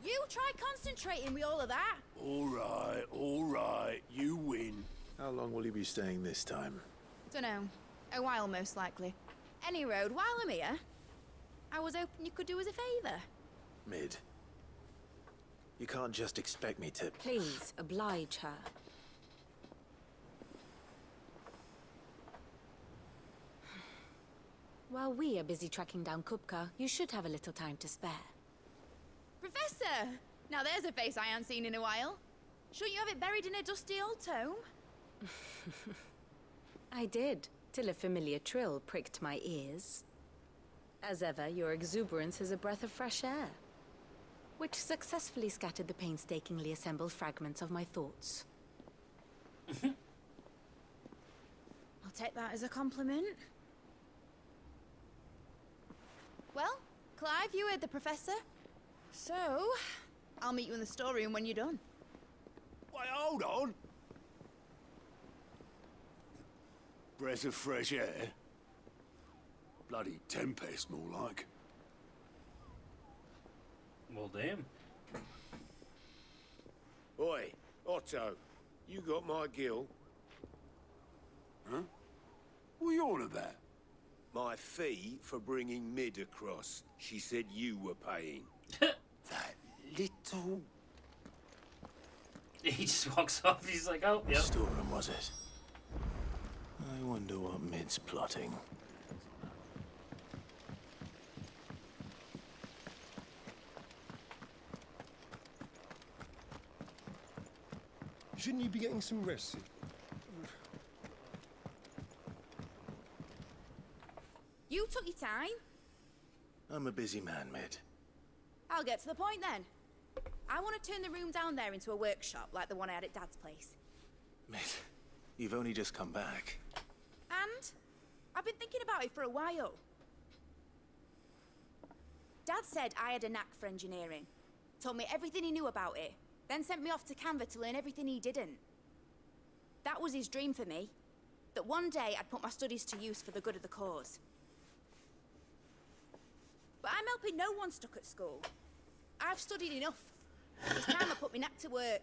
Speaker 16: You try concentrating with all of that.
Speaker 10: All right, you win.
Speaker 14: How long will you be staying this time?
Speaker 16: Dunno. A while, most likely. Any road, while I'm here, I was hoping you could do us a favour.
Speaker 14: Mid. You can't just expect me to...
Speaker 3: Please, oblige her. While we are busy tracking down Kupka, you should have a little time to spare.
Speaker 16: Professor! Now there's a face I haven't seen in a while. Shouldn't you have it buried in a dusty old tome?
Speaker 3: I did, till a familiar trill pricked my ears. As ever, your exuberance is a breath of fresh air, which successfully scattered the painstakingly assembled fragments of my thoughts.
Speaker 16: I'll take that as a compliment. Well, Clive, you heard the professor. So, I'll meet you in the storeroom when you're done.
Speaker 10: Wait, hold on. Breath of fresh air? Bloody tempest, more like.
Speaker 1: Well, damn.
Speaker 17: Oi, Otto, you got my gill?
Speaker 10: Huh? What are you on about?
Speaker 17: My fee for bringing Mid across. She said you were paying.
Speaker 10: That little...
Speaker 1: He just walks off. He's like, oh,
Speaker 14: Which
Speaker 1: yep.
Speaker 14: storeroom was it? I wonder what Mid's plotting.
Speaker 18: Shouldn't you be getting some rest?
Speaker 16: You took your time.
Speaker 14: I'm a busy man, Mid.
Speaker 16: I'll get to the point then. I want to turn the room down there into a workshop like the one I had at Dad's place.
Speaker 14: Mid, you've only just come back.
Speaker 16: And I've been thinking about it for a while. Dad said I had a knack for engineering. Told me everything he knew about it. Then sent me off to Canva to learn everything he didn't. That was his dream for me. That one day I'd put my studies to use for the good of the cause. But I'm helping no one stuck at school. I've studied enough. It's time I put my knack to work.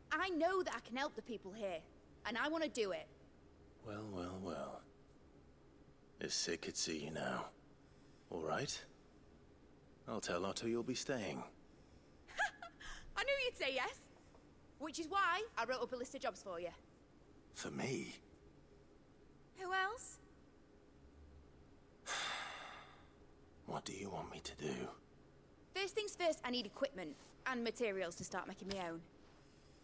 Speaker 16: I know that I can help the people here, and I want to do it.
Speaker 14: Well, well, well. If Sid could see you now. All right? I'll tell Otto you'll be staying.
Speaker 16: I knew you'd say yes. Which is why I wrote up a list of jobs for you.
Speaker 14: For me?
Speaker 16: Who else?
Speaker 14: What do you want me to do?
Speaker 16: First things first, I need equipment and materials to start making my own.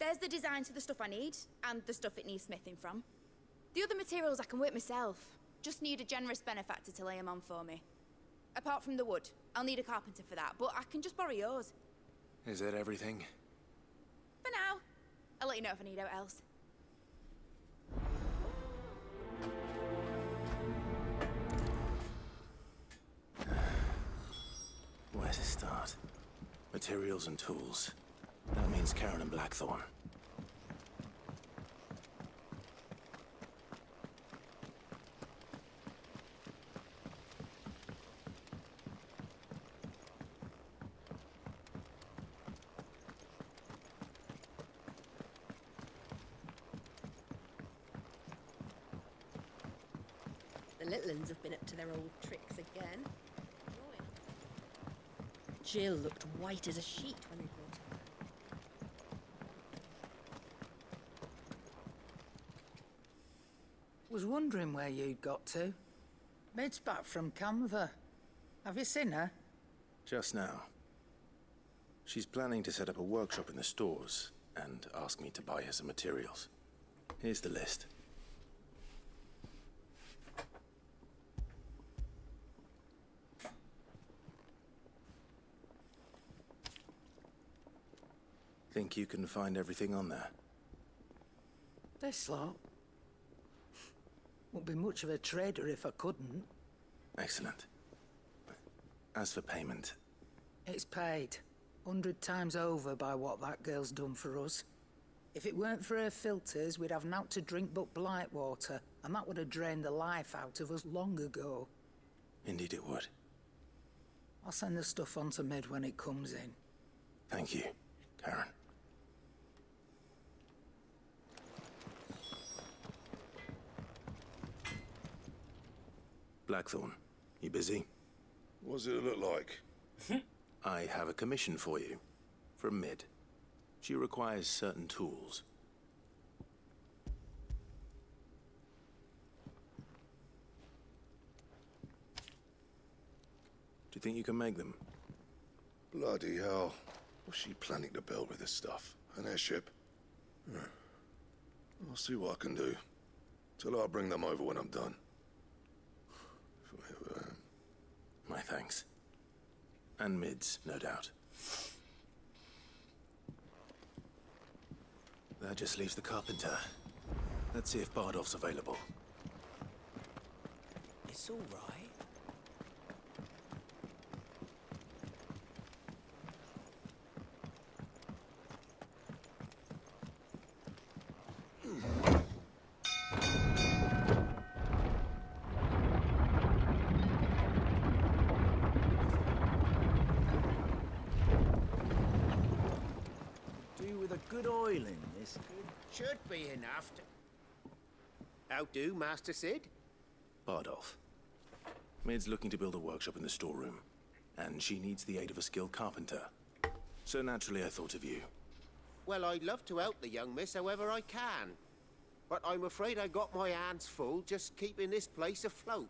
Speaker 16: There's the designs for the stuff I need, and the stuff it needs smithing from. The other materials I can work myself. Just need a generous benefactor to lay them on for me. Apart from the wood, I'll need a carpenter for that, but I can just borrow yours.
Speaker 14: Is that everything?
Speaker 16: For now. I'll let you know if I need out else.
Speaker 14: Materials and tools. That means Karen and Blackthorn.
Speaker 18: The little uns have been up to their old tricks again. Jill looked white as a sheet when they brought her.
Speaker 19: Was wondering where you'd got to. Mid's back from Canva. Have you seen her?
Speaker 14: Just now. She's planning to set up a workshop in the stores and ask me to buy her some materials. Here's the list. Think you can find everything on there?
Speaker 19: This lot. Wouldn't be much of a trader if I couldn't.
Speaker 14: Excellent. As for payment...
Speaker 19: It's paid. 100 times over by what that girl's done for us. If it weren't for her filters, we'd have naught to drink but blight water, and that would have drained the life out of us long ago.
Speaker 14: Indeed it would.
Speaker 19: I'll send the stuff on to Mid when it comes in.
Speaker 14: Thank you, Karen. Blackthorn, you busy?
Speaker 9: What's it look like?
Speaker 14: I have a commission for you. From Mid. She requires certain tools. Do you think you can make them?
Speaker 9: Bloody hell. What's she planning to build with this stuff? An airship? I'll see what I can do. Tell her I'll bring them over when I'm done.
Speaker 14: My thanks. And Mid's, no doubt. That just leaves the carpenter. Let's see if Bardolph's available.
Speaker 15: It's all right.
Speaker 20: Good oiling, this.
Speaker 21: Should be enough to... How do, Master Sid?
Speaker 14: Bardolph. Mid's looking to build a workshop in the storeroom, and she needs the aid of a skilled carpenter. So naturally I thought of you.
Speaker 21: Well, I'd love to help the young miss however I can. But I'm afraid I got my hands full just keeping this place afloat.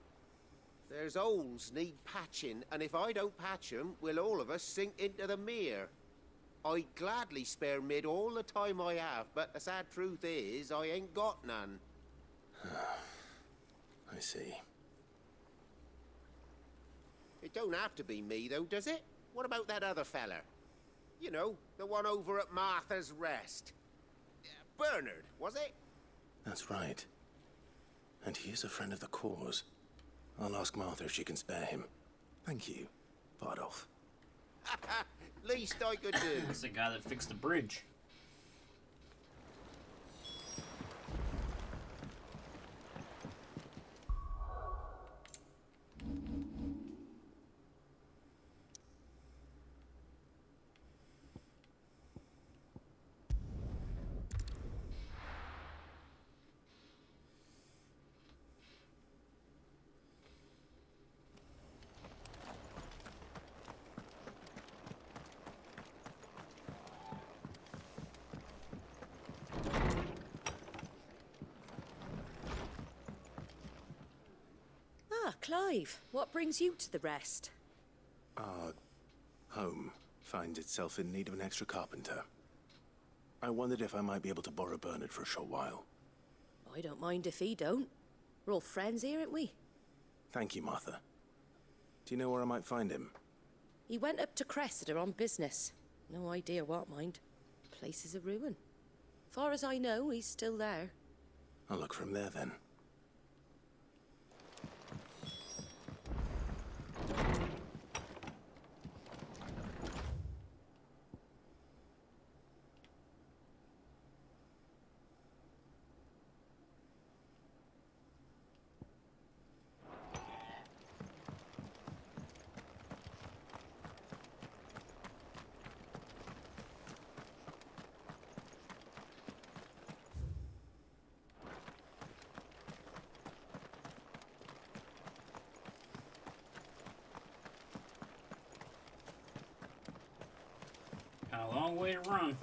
Speaker 21: There's holes need patching, and if I don't patch them, we'll all of us sink into the mere. I'd gladly spare Mid all the time I have, but the sad truth is, I ain't got none.
Speaker 14: I see.
Speaker 21: It don't have to be me, though, does it? What about that other fella? You know, the one over at Martha's Rest. Bernard, was it?
Speaker 14: That's right. And he is a friend of the cause. I'll ask Martha if she can spare him. Thank you, Bardolph.
Speaker 21: Least I could do.
Speaker 1: That's the guy that fixed the bridge.
Speaker 18: Clive, what brings you to the Rest?
Speaker 14: Our home finds itself in need of an extra carpenter. I wondered if I might be able to borrow Bernard for a short while.
Speaker 18: I don't mind if he don't. We're all friends here, aren't we?
Speaker 14: Thank you, Martha. Do you know where I might find him?
Speaker 18: He went up to Cressida on business. No idea what, mind. Place is a ruin. Far as I know, he's still there.
Speaker 14: I'll look for him there, then.
Speaker 1: long way to run.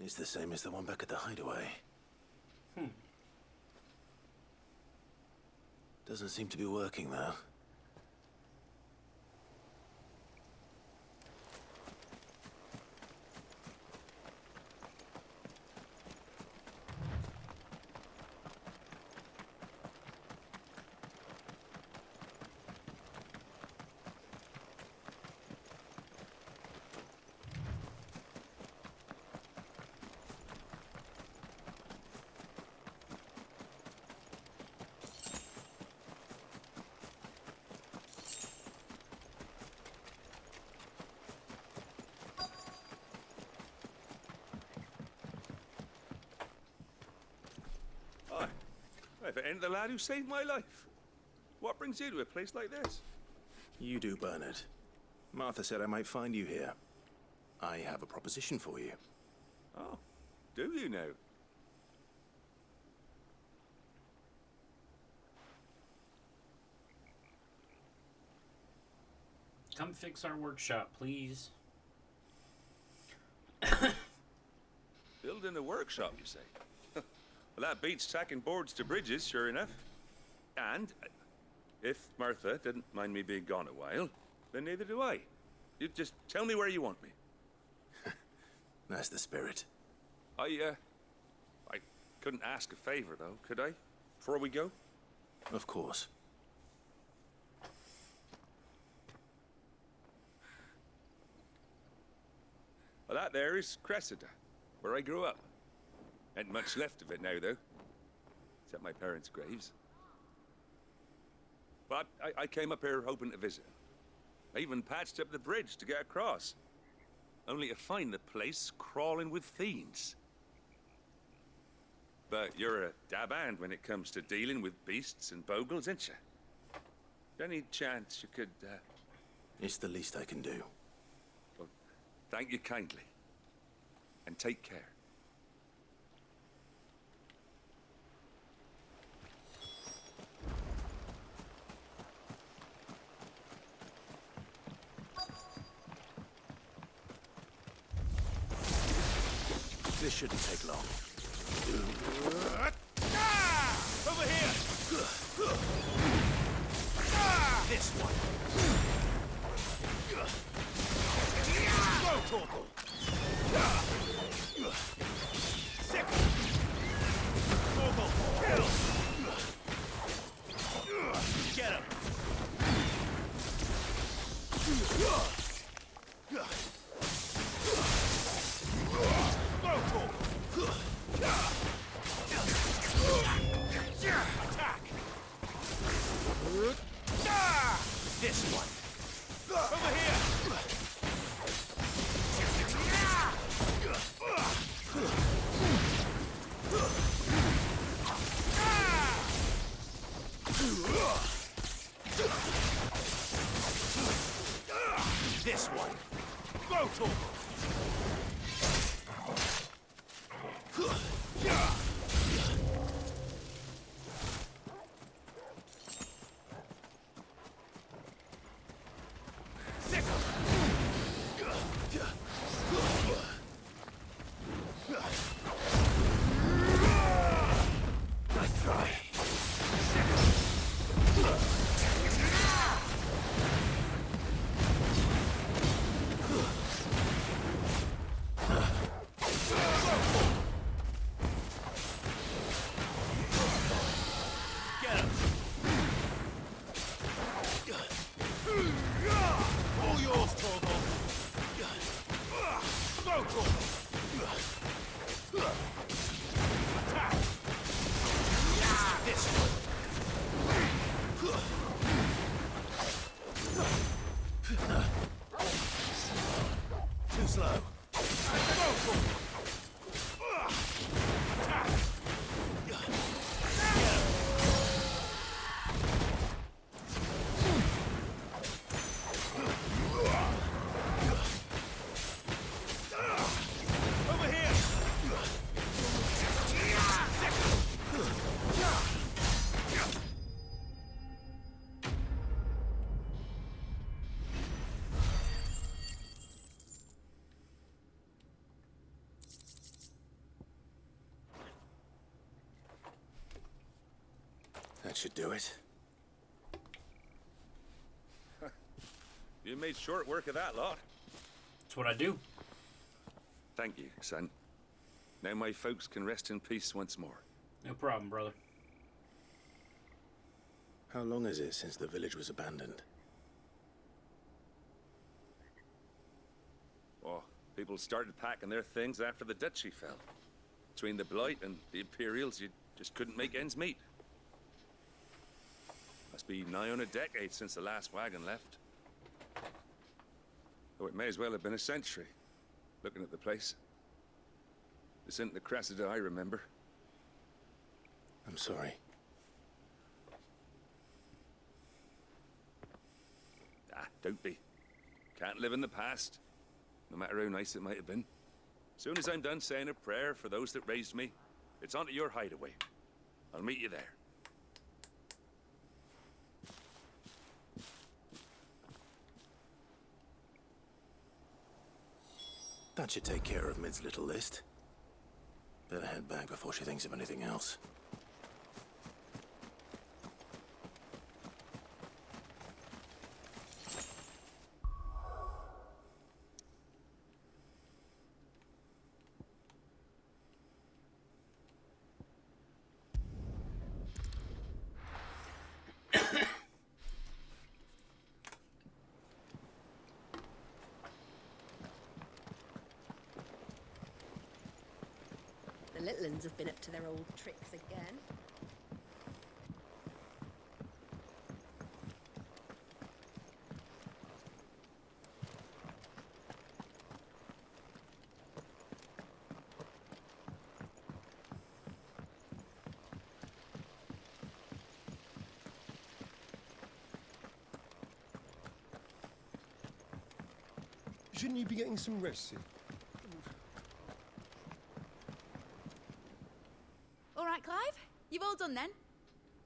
Speaker 14: It's the same as the one back at the hideaway. Doesn't seem to be working, though.
Speaker 4: If it ain't the lad who saved my life. What brings you to a place like this?
Speaker 14: You do, Bernard. Martha said I might find you here. I have a proposition for you.
Speaker 4: Oh, do you now?
Speaker 1: Come fix our workshop, please.
Speaker 4: Building a workshop, you say? Well, that beats tacking boards to bridges, sure enough. And if Martha didn't mind me being gone a while, then neither do I. You just tell me where you want me.
Speaker 14: That's the spirit.
Speaker 4: I couldn't ask a favor, though, could I? Before we go?
Speaker 14: Of course.
Speaker 4: Well, that there is Cressida, where I grew up. Ain't much left of it now, though. Except my parents' graves. But I came up here hoping to visit. I even patched up the bridge to get across. Only to find the place crawling with fiends. But you're a dab hand when it comes to dealing with beasts and bogles, ain't you? Any chance you could,
Speaker 14: It's the least I can do.
Speaker 4: Well, thank you kindly. And take care.
Speaker 14: This shouldn't take long.
Speaker 2: Over here!
Speaker 14: This one.
Speaker 2: Go, Torkel! Sick! Torkel, kill! Get him! Attack!
Speaker 14: This one.
Speaker 2: Over here!
Speaker 14: This one.
Speaker 2: Go, Torkel!
Speaker 10: Too slow.
Speaker 2: Over here!
Speaker 7: That should do it.
Speaker 4: You made short work of that lot.
Speaker 1: That's what I do.
Speaker 4: Thank you, son. Now my folks can rest in peace once more.
Speaker 1: No problem, brother.
Speaker 7: How long is it since the village was abandoned?
Speaker 4: Oh, people started packing their things after the duchy fell. Between the Blight and the Imperials, you just couldn't make ends meet. Must be nigh on a decade since the last wagon left. Though it may as well have been a century, looking at the place. This isn't the Cressida I remember.
Speaker 7: I'm sorry.
Speaker 4: Ah, don't be. Can't live in the past, no matter how nice it might have been. Soon as I'm done saying a prayer for those that raised me, it's on to your hideaway. I'll meet you there.
Speaker 7: That should take care of Mid's little list. Better head back before she thinks of anything else.
Speaker 18: The little uns have been up to their old tricks again.
Speaker 2: Shouldn't you be getting some rest, Sid?
Speaker 16: All right, Clive? You've all done then?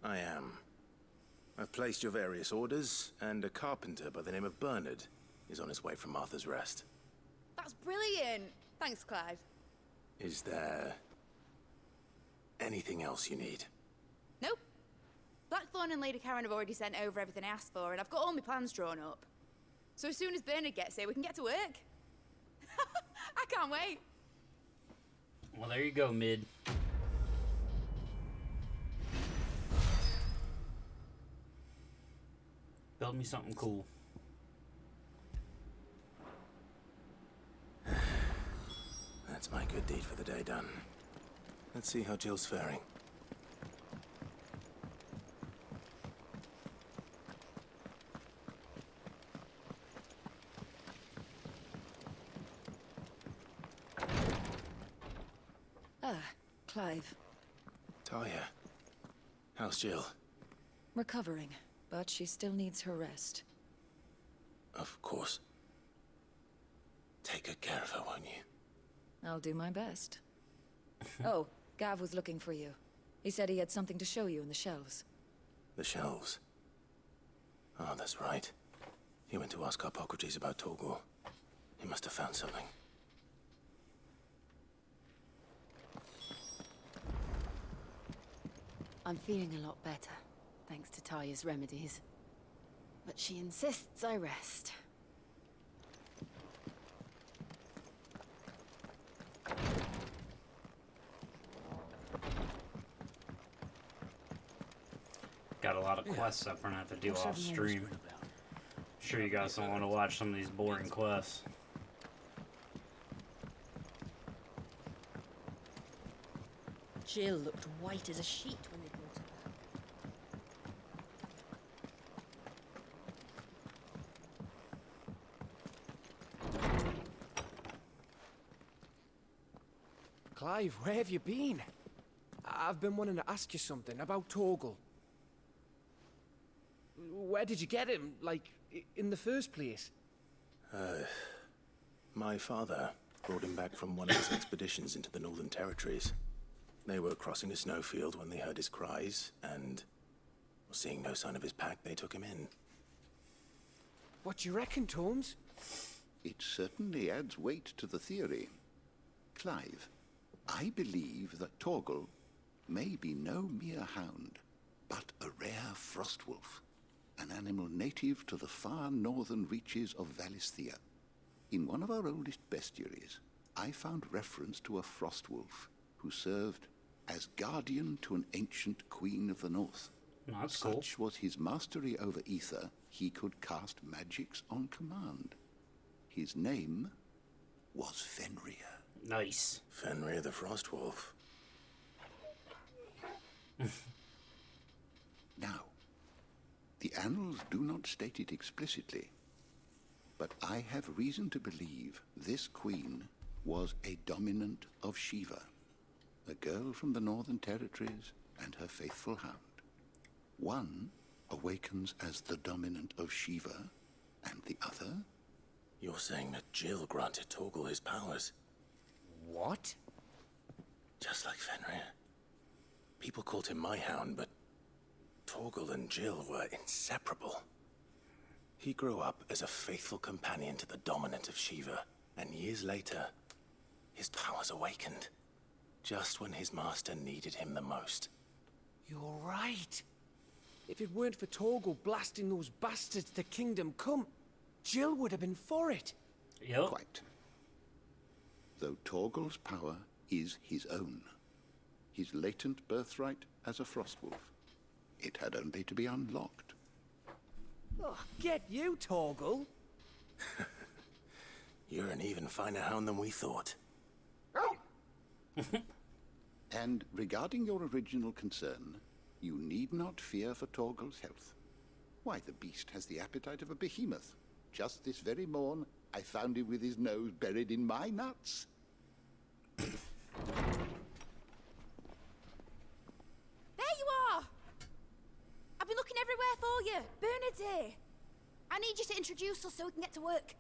Speaker 7: I am. I've placed your various orders, and a carpenter by the name of Bernard is on his way from Arthur's Rest.
Speaker 16: That's brilliant. Thanks, Clive.
Speaker 7: Is there anything else you need?
Speaker 16: Nope. Blackthorn and Lady Karen have already sent over everything I asked for, and I've got all my plans drawn up. So as soon as Bernard gets here, we can get to work. I can't wait.
Speaker 1: Well, there you go, Mid. Build me something cool.
Speaker 7: That's my good deed for the day done. Let's see how Jill's faring.
Speaker 5: Ah, Clive.
Speaker 7: Talia, how's Jill?
Speaker 5: Recovering, but she still needs her rest.
Speaker 7: Of course. Take good care of her, won't you?
Speaker 5: I'll do my best. Oh, Gav was looking for you. He said he had something to show you in the shelves.
Speaker 7: The shelves. Oh, that's right. He went to ask Harpocrates about Torgor. He must have found something.
Speaker 6: I'm feeling a lot better, thanks to Talia's remedies. But she insists I rest.
Speaker 1: Got a lot of quests I'm gonna have to do off stream. Sure you guys don't want to watch some of these boring quests.
Speaker 18: Jill looked white as a sheet when they brought her
Speaker 8: Clive, where have you been? I've been wanting to ask you something about Torgal. Where did you get him, like, in the first place?
Speaker 7: My father brought him back from one of his expeditions into the Northern Territories. They were crossing a snowfield when they heard his cries, and seeing no sign of his pack, they took him in.
Speaker 8: What do you reckon, Torms?
Speaker 11: It certainly adds weight to the theory. Clive, I believe that Torgal may be no mere hound, but a rare frostwolf, an animal native to the far northern reaches of Valisthea. In one of our oldest bestiaries, I found reference to a frostwolf who served as guardian to an ancient queen of the north.
Speaker 1: That's cool.
Speaker 11: Such was his mastery over ether, he could cast magics on command. His name was Fenrir.
Speaker 1: Nice.
Speaker 7: Fenrir the Frostwolf.
Speaker 11: Now, the annals do not state it explicitly, but I have reason to believe this queen was a dominant of Shiva, a girl from the Northern Territories and her faithful hound. One awakens as the dominant of Shiva, and the other?
Speaker 7: You're saying that Jill granted Torgal his powers?
Speaker 8: What?
Speaker 7: Just like Fenrir. People called him my hound, but Torgal and Jill were inseparable. He grew up as a faithful companion to the dominant of Shiva, and years later, his powers awakened, just when his master needed him the most.
Speaker 8: You're right. If it weren't for Torgal blasting those bastards to Kingdom Come, Jill would have been for it.
Speaker 1: Yep.
Speaker 11: Quite. Though Torgal's power is his own, his latent birthright as a frostwolf, it had only to be unlocked.
Speaker 8: Oh, get you, Torgal.
Speaker 7: You're an even finer hound than we thought.
Speaker 11: And regarding your original concern, you need not fear for Torgal's health. Why, the beast has the appetite of a behemoth. Just this very morn, I found him with his nose buried in my nuts.
Speaker 16: There you are! I've been looking everywhere for you. Bernard's here. I need you to introduce us so we can get to work.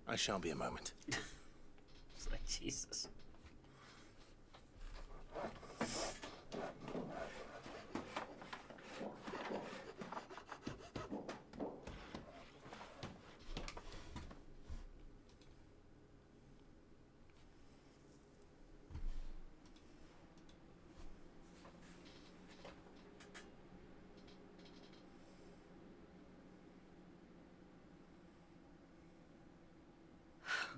Speaker 7: I shan't be a moment.
Speaker 1: It's like, Jesus.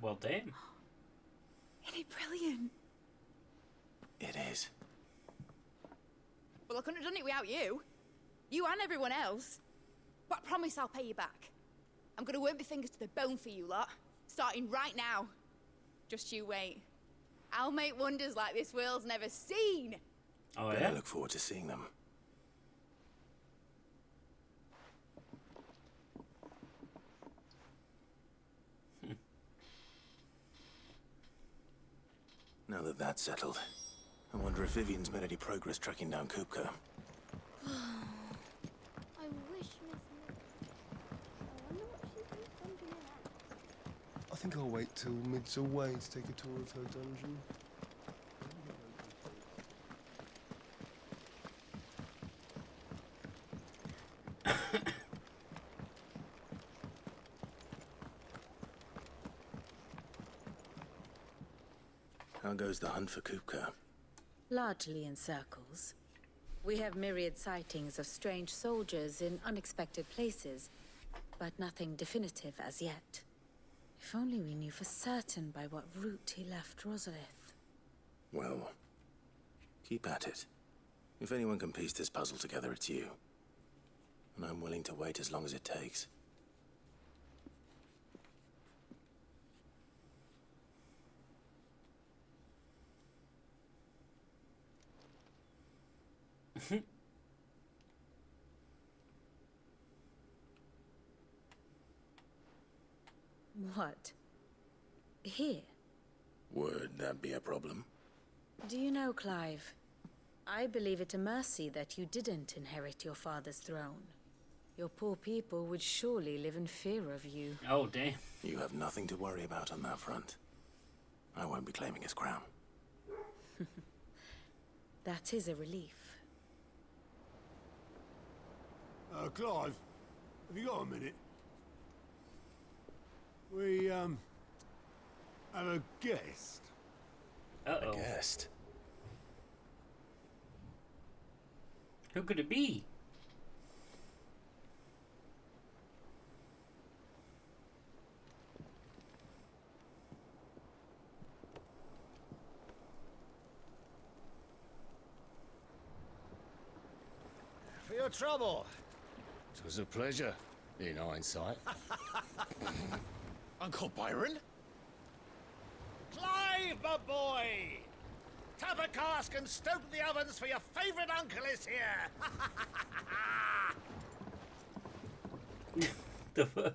Speaker 1: Well, damn.
Speaker 16: Isn't it brilliant?
Speaker 7: It is.
Speaker 16: Well, I couldn't have done it without you. You and everyone else. But I promise I'll pay you back. I'm gonna work my fingers to the bone for you lot. Starting right now. Just you wait. I'll make wonders like this world's never seen.
Speaker 1: Oh,
Speaker 7: I
Speaker 1: yeah?
Speaker 7: look forward to seeing them. Now that that's settled, I wonder if Vivian's made any progress tracking down Kupka.
Speaker 22: I wish Miss I wonder what she's been thinking of.
Speaker 23: I think I'll wait till Mid's away to take a tour of her dungeon.
Speaker 7: How goes the hunt for Kupka?
Speaker 3: Largely in circles. We have myriad sightings of strange soldiers in unexpected places, but nothing definitive as yet. If only we knew for certain by what route he left Rosalith.
Speaker 7: Well, keep at it. If anyone can piece this puzzle together, it's you. And I'm willing to wait as long as it takes.
Speaker 3: What? Here?
Speaker 7: Would that be a problem?
Speaker 3: Do you know, Clive? I believe it a mercy that you didn't inherit your father's throne. Your poor people would surely live in fear of you.
Speaker 1: Oh, damn.
Speaker 7: You have nothing to worry about on that front. I won't be claiming his crown.
Speaker 3: That is a relief.
Speaker 10: Clive, have you got a minute? We, have a guest.
Speaker 1: Uh-oh.
Speaker 7: A guest?
Speaker 1: Who could it be?
Speaker 12: For your trouble. It was a pleasure, in hindsight.
Speaker 13: Uncle Byron?
Speaker 12: Clive, my boy! Tap a cask and stoke the ovens, for your favourite uncle is here!
Speaker 1: The fuck?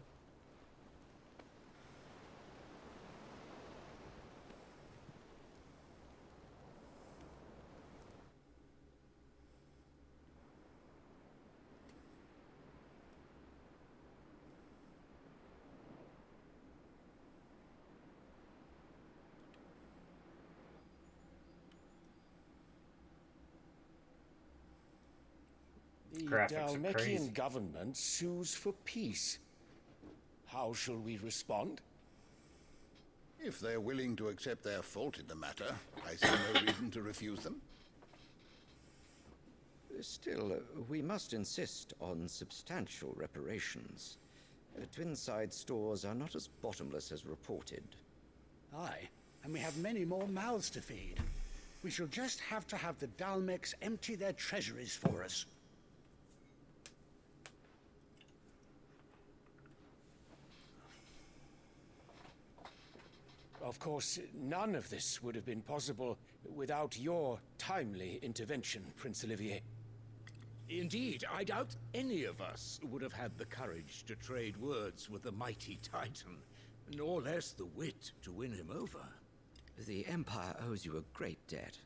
Speaker 12: The
Speaker 1: Graphics are crazy.
Speaker 12: Dalmekian government sues for peace. How shall we respond?
Speaker 11: If they're willing to accept their fault in the matter, I see no reason to refuse them.
Speaker 17: Still, we must insist on substantial reparations. Twinside stores are not as bottomless as reported.
Speaker 24: Aye, and we have many more mouths to feed. We shall just have to have the Dalmecs empty their treasuries for us.
Speaker 8: Of course, none of this would have been possible without your timely intervention, Prince Olivier.
Speaker 13: Indeed, I doubt any of us would have had the courage to trade words with the mighty Titan, nor less the wit to win him over.
Speaker 17: The Empire owes you a great debt.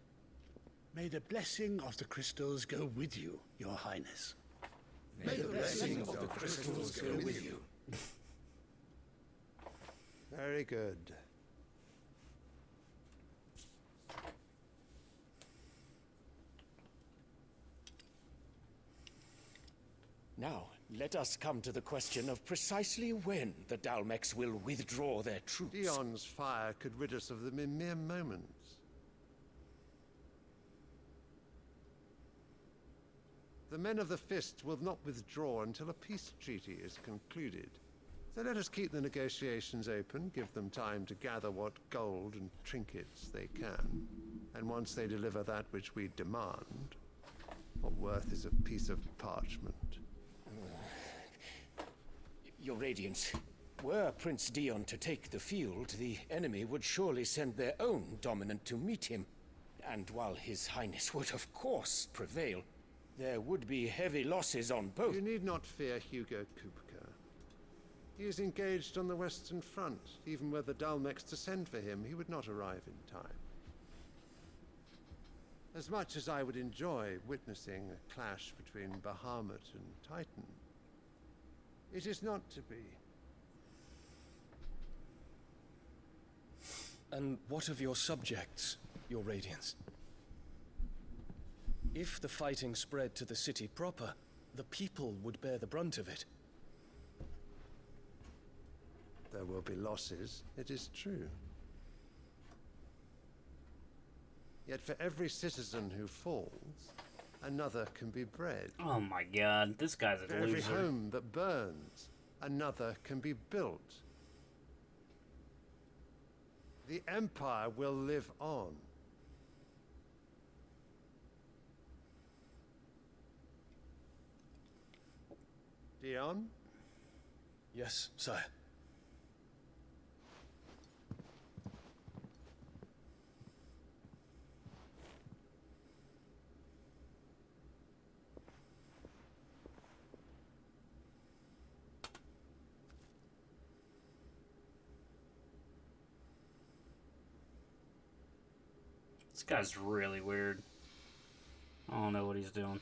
Speaker 24: May the blessing of the crystals go with you, Your Highness.
Speaker 12: May the blessing of the crystals go with you.
Speaker 9: Very good.
Speaker 8: Now, let us come to the question of precisely when the Dalmecs will withdraw their troops.
Speaker 9: Dion's fire could rid us of them in mere moments. The men of the Fist will not withdraw until a peace treaty is concluded. So let us keep the negotiations open, give them time to gather what gold and trinkets they can. And once they deliver that which we demand, what worth is a piece of parchment?
Speaker 8: Your Radiance, were Prince Dion to take the field, the enemy would surely send their own dominant to meet him. And while His Highness would of course prevail, there would be heavy losses on both.
Speaker 9: You need not fear Hugo Kupka. He is engaged on the Western Front. Even were the Dalmecs to send for him, he would not arrive in time. As much as I would enjoy witnessing a clash between Bahamut and Titan, it is not to be.
Speaker 23: And what of your subjects, Your Radiance? If the fighting spread to the city proper, the people would bear the brunt of it.
Speaker 9: There will be losses, it is true. Yet for every citizen who falls, another can be bred.
Speaker 1: Oh my god, this guy's a
Speaker 9: For
Speaker 1: loser.
Speaker 9: every home that burns, another can be built. The Empire will live on. Dion?
Speaker 23: Yes, sire.
Speaker 1: This guy's really weird. I don't know what he's doing.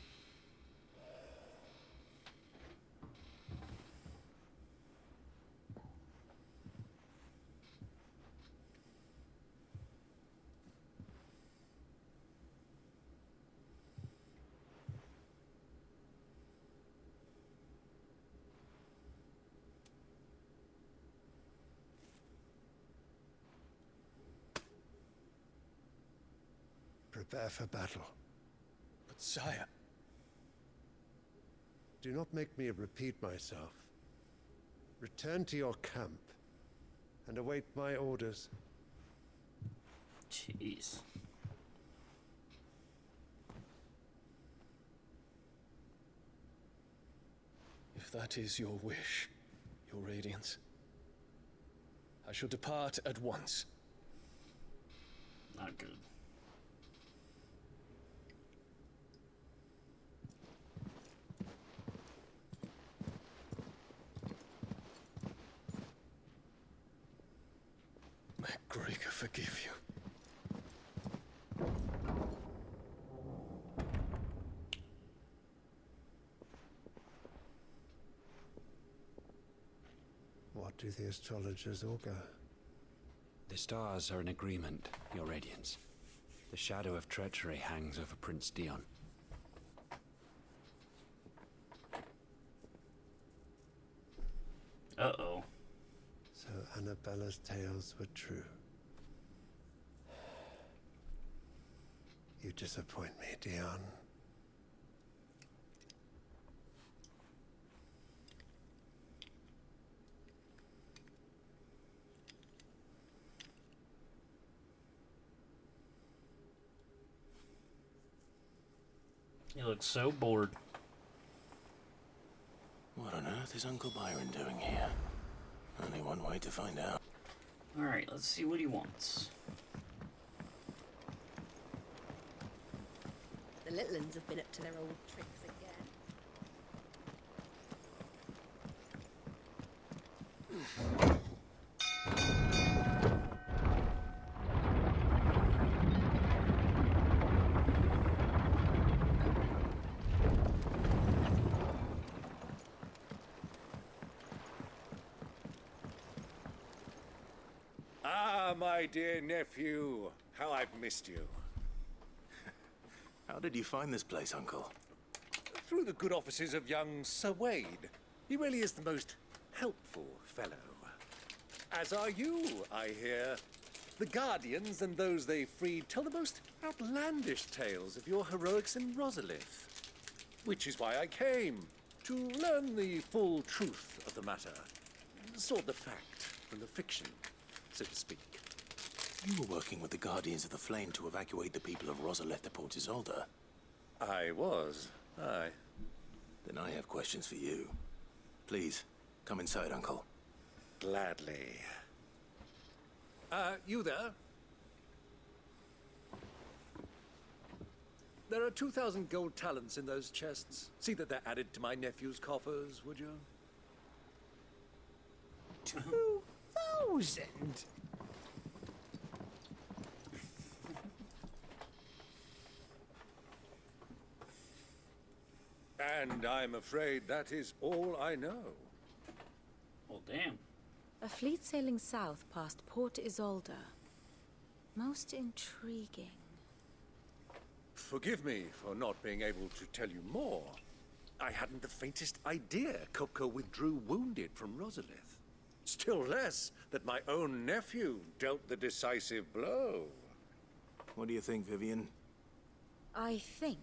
Speaker 15: Prepare for battle.
Speaker 23: But sire...
Speaker 15: Do not make me repeat myself. Return to your camp and await my orders.
Speaker 1: Jeez.
Speaker 23: If that is your wish, your radiance, I shall depart at once.
Speaker 1: Not good.
Speaker 23: May Gregor forgive you.
Speaker 15: What do the astrologers augur?
Speaker 19: The stars are in agreement, Your Radiance. The shadow of treachery hangs over Prince Dion.
Speaker 1: Uh-oh.
Speaker 15: So Annabella's tales were true. You disappoint me, Dion.
Speaker 1: He looks so bored.
Speaker 14: What on earth is Uncle Byron doing here? Only one way to find out.
Speaker 1: Alright, let's see what he wants.
Speaker 6: The little uns have been up to their old tricks again.
Speaker 12: Ah, my dear nephew, how I've missed you.
Speaker 14: How did you find this place, Uncle?
Speaker 12: Through the good offices of young Sir Wade. He really is the most helpful fellow. As are you, I hear. The Guardians and those they freed tell the most outlandish tales of your heroics in Rosalith. Which is why I came, to learn the full truth of the matter. Sort the fact from the fiction, so to speak.
Speaker 14: You were working with the Guardians of the Flame to evacuate the people of Rosalith to Port Isolde.
Speaker 12: I was, aye.
Speaker 14: Then I have questions for you. Please, come inside, Uncle.
Speaker 12: Gladly. You there? There are 2,000 gold talents in those chests. See that they're added to my nephew's coffers, would you?
Speaker 24: 2,000?
Speaker 12: And I'm afraid that is all I know.
Speaker 1: Well, damn.
Speaker 3: A fleet sailing south past Port Isolde. Most intriguing.
Speaker 12: Forgive me for not being able to tell you more. I hadn't the faintest idea Kupka withdrew wounded from Rosalith. Still less that my own nephew dealt the decisive blow.
Speaker 14: What do you think, Vivian?
Speaker 3: I think,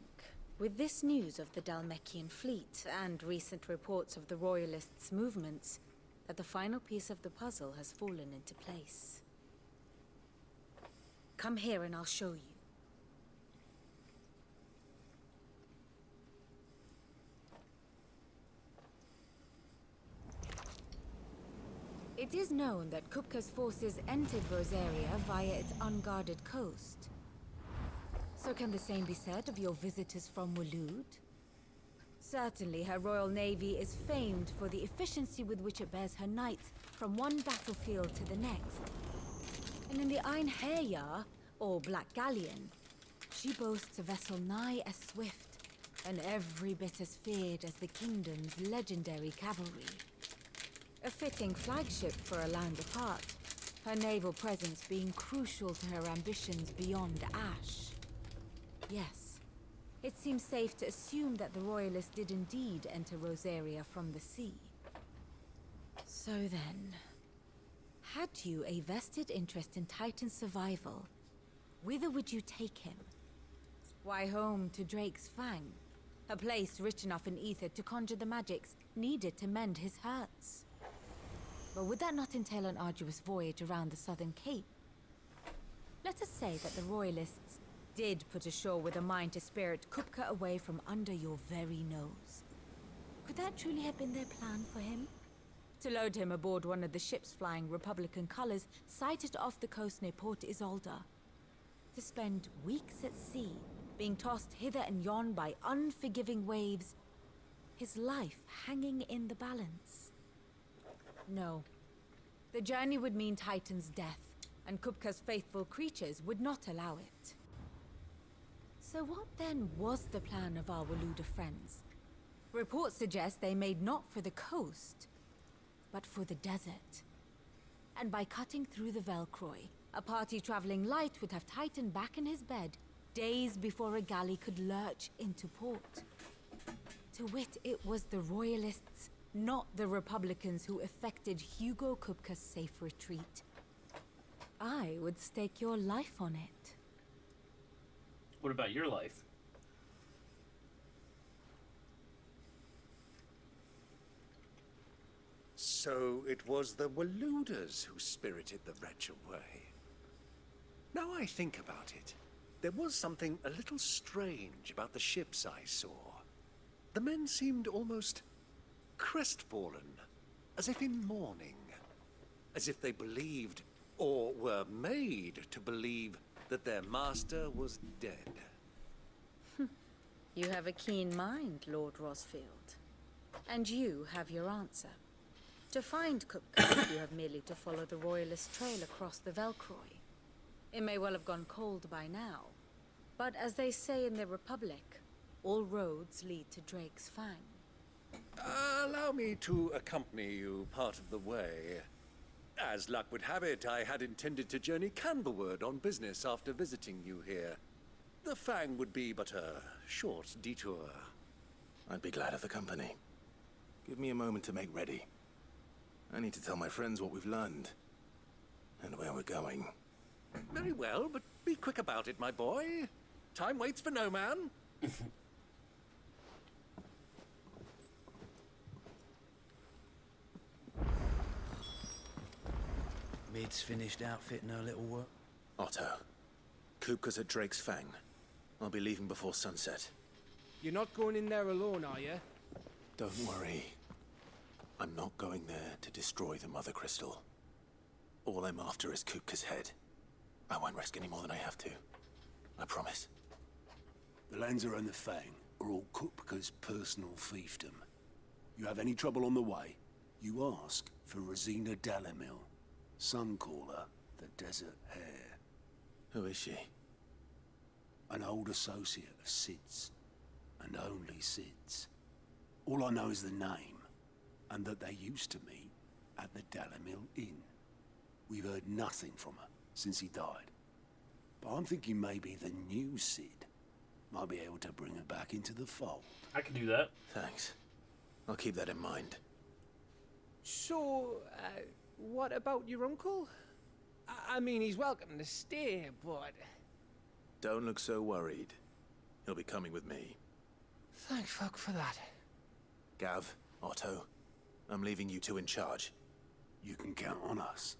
Speaker 3: with this news of the Dhalmekian fleet and recent reports of the Royalists' movements, that the final piece of the puzzle has fallen into place. Come here and I'll show you. It is known that Kupka's forces entered Rosaria via its unguarded coast. So can the same be said of your visitors from Waloed? Certainly her royal navy is famed for the efficiency with which it bears her knights from one battlefield to the next. And in the Einherjar, or Black Galleon, she boasts a vessel nigh as swift and every bit as feared as the kingdom's legendary cavalry. A fitting flagship for a land apart, her naval presence being crucial to her ambitions beyond Ash. Yes, it seems safe to assume that the Royalists did indeed enter Rosaria from the sea. So then, had you a vested interest in Titan's survival, whither would you take him? Why, home to Drake's Fang, a place rich enough in ether to conjure the magics needed to mend his hurts. But would that not entail an arduous voyage around the southern cape? Let us say that the Royalists did put ashore with a mind to spirit Kupka away from under your very nose. Could that truly have been their plan for him? To load him aboard one of the ships flying Republican colors sighted off the coast near Port Isolde. To spend weeks at sea, being tossed hither and yon by unforgiving waves, his life hanging in the balance. No. The journey would mean Titan's death, and Kupka's faithful creatures would not allow it. So what then was the plan of our Waluda friends? Reports suggest they made not for the coast, but for the desert. And by cutting through the Velcroy, a party traveling light would have Titan back in his bed days before a galley could lurch into port. To wit, it was the Royalists, not the Republicans, who effected Hugo Kupka's safe retreat. I would stake your life on it.
Speaker 1: What about your life?
Speaker 12: So it was the Waludas who spirited the wretch away. Now I think about it, there was something a little strange about the ships I saw. The men seemed almost crestfallen, as if in mourning, as if they believed, or were made to believe, that their master was dead.
Speaker 3: You have a keen mind, Lord Rosfield. And you have your answer. To find Kupka, you have merely to follow the Royalist trail across the Velcroy. It may well have gone cold by now, but as they say in the Republic, all roads lead to Drake's Fang.
Speaker 12: Allow me to accompany you part of the way. As luck would have it, I had intended to journey Canberward on business after visiting you here. The Fang would be but a short detour.
Speaker 14: I'd be glad of the company. Give me a moment to make ready. I need to tell my friends what we've learned, and where we're going.
Speaker 12: Very well, but be quick about it, my boy. Time waits for no man.
Speaker 2: Mid's finished outfitting her little work.
Speaker 14: Otto, Kupka's at Drake's Fang. I'll be leaving before sunset.
Speaker 8: You're not going in there alone, are you?
Speaker 14: Don't worry. I'm not going there to destroy the Mother Crystal. All I'm after is Kupka's head. I won't risk any more than I have to. I promise.
Speaker 10: The Lancer and the Fang are all Kupka's personal fiefdom. You have any trouble on the way, you ask for Rosina Dalamil, Suncaller, the Desert Hare.
Speaker 14: Who is she?
Speaker 10: An old associate of Sid's, and only Sid's. All I know is the name, and that they used to meet at the Dalamil Inn. We've heard nothing from her since he died. But I'm thinking maybe the new Sid might be able to bring her back into the fold.
Speaker 1: I can do that.
Speaker 14: Thanks. I'll keep that in mind.
Speaker 8: So, what about your uncle? I mean, he's welcome to stay, but...
Speaker 14: Don't look so worried. He'll be coming with me.
Speaker 8: Thank fuck for that.
Speaker 14: Gav, Otto, I'm leaving you two in charge.
Speaker 10: You can count on us.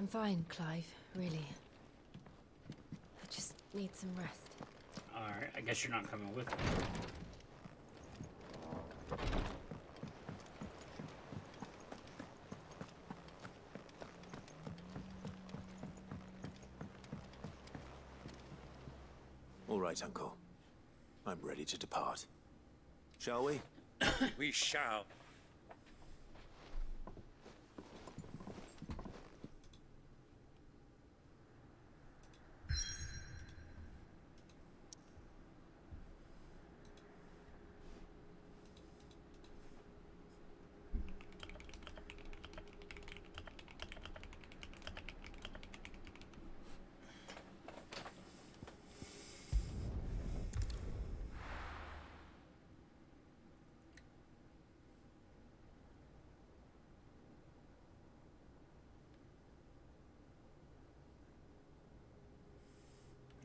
Speaker 5: I'm fine, Clive, really. I just need some rest.
Speaker 1: Alright, I guess you're not coming with me.
Speaker 14: All right, Uncle.
Speaker 10: I'm ready to depart. Shall we?
Speaker 12: We shall.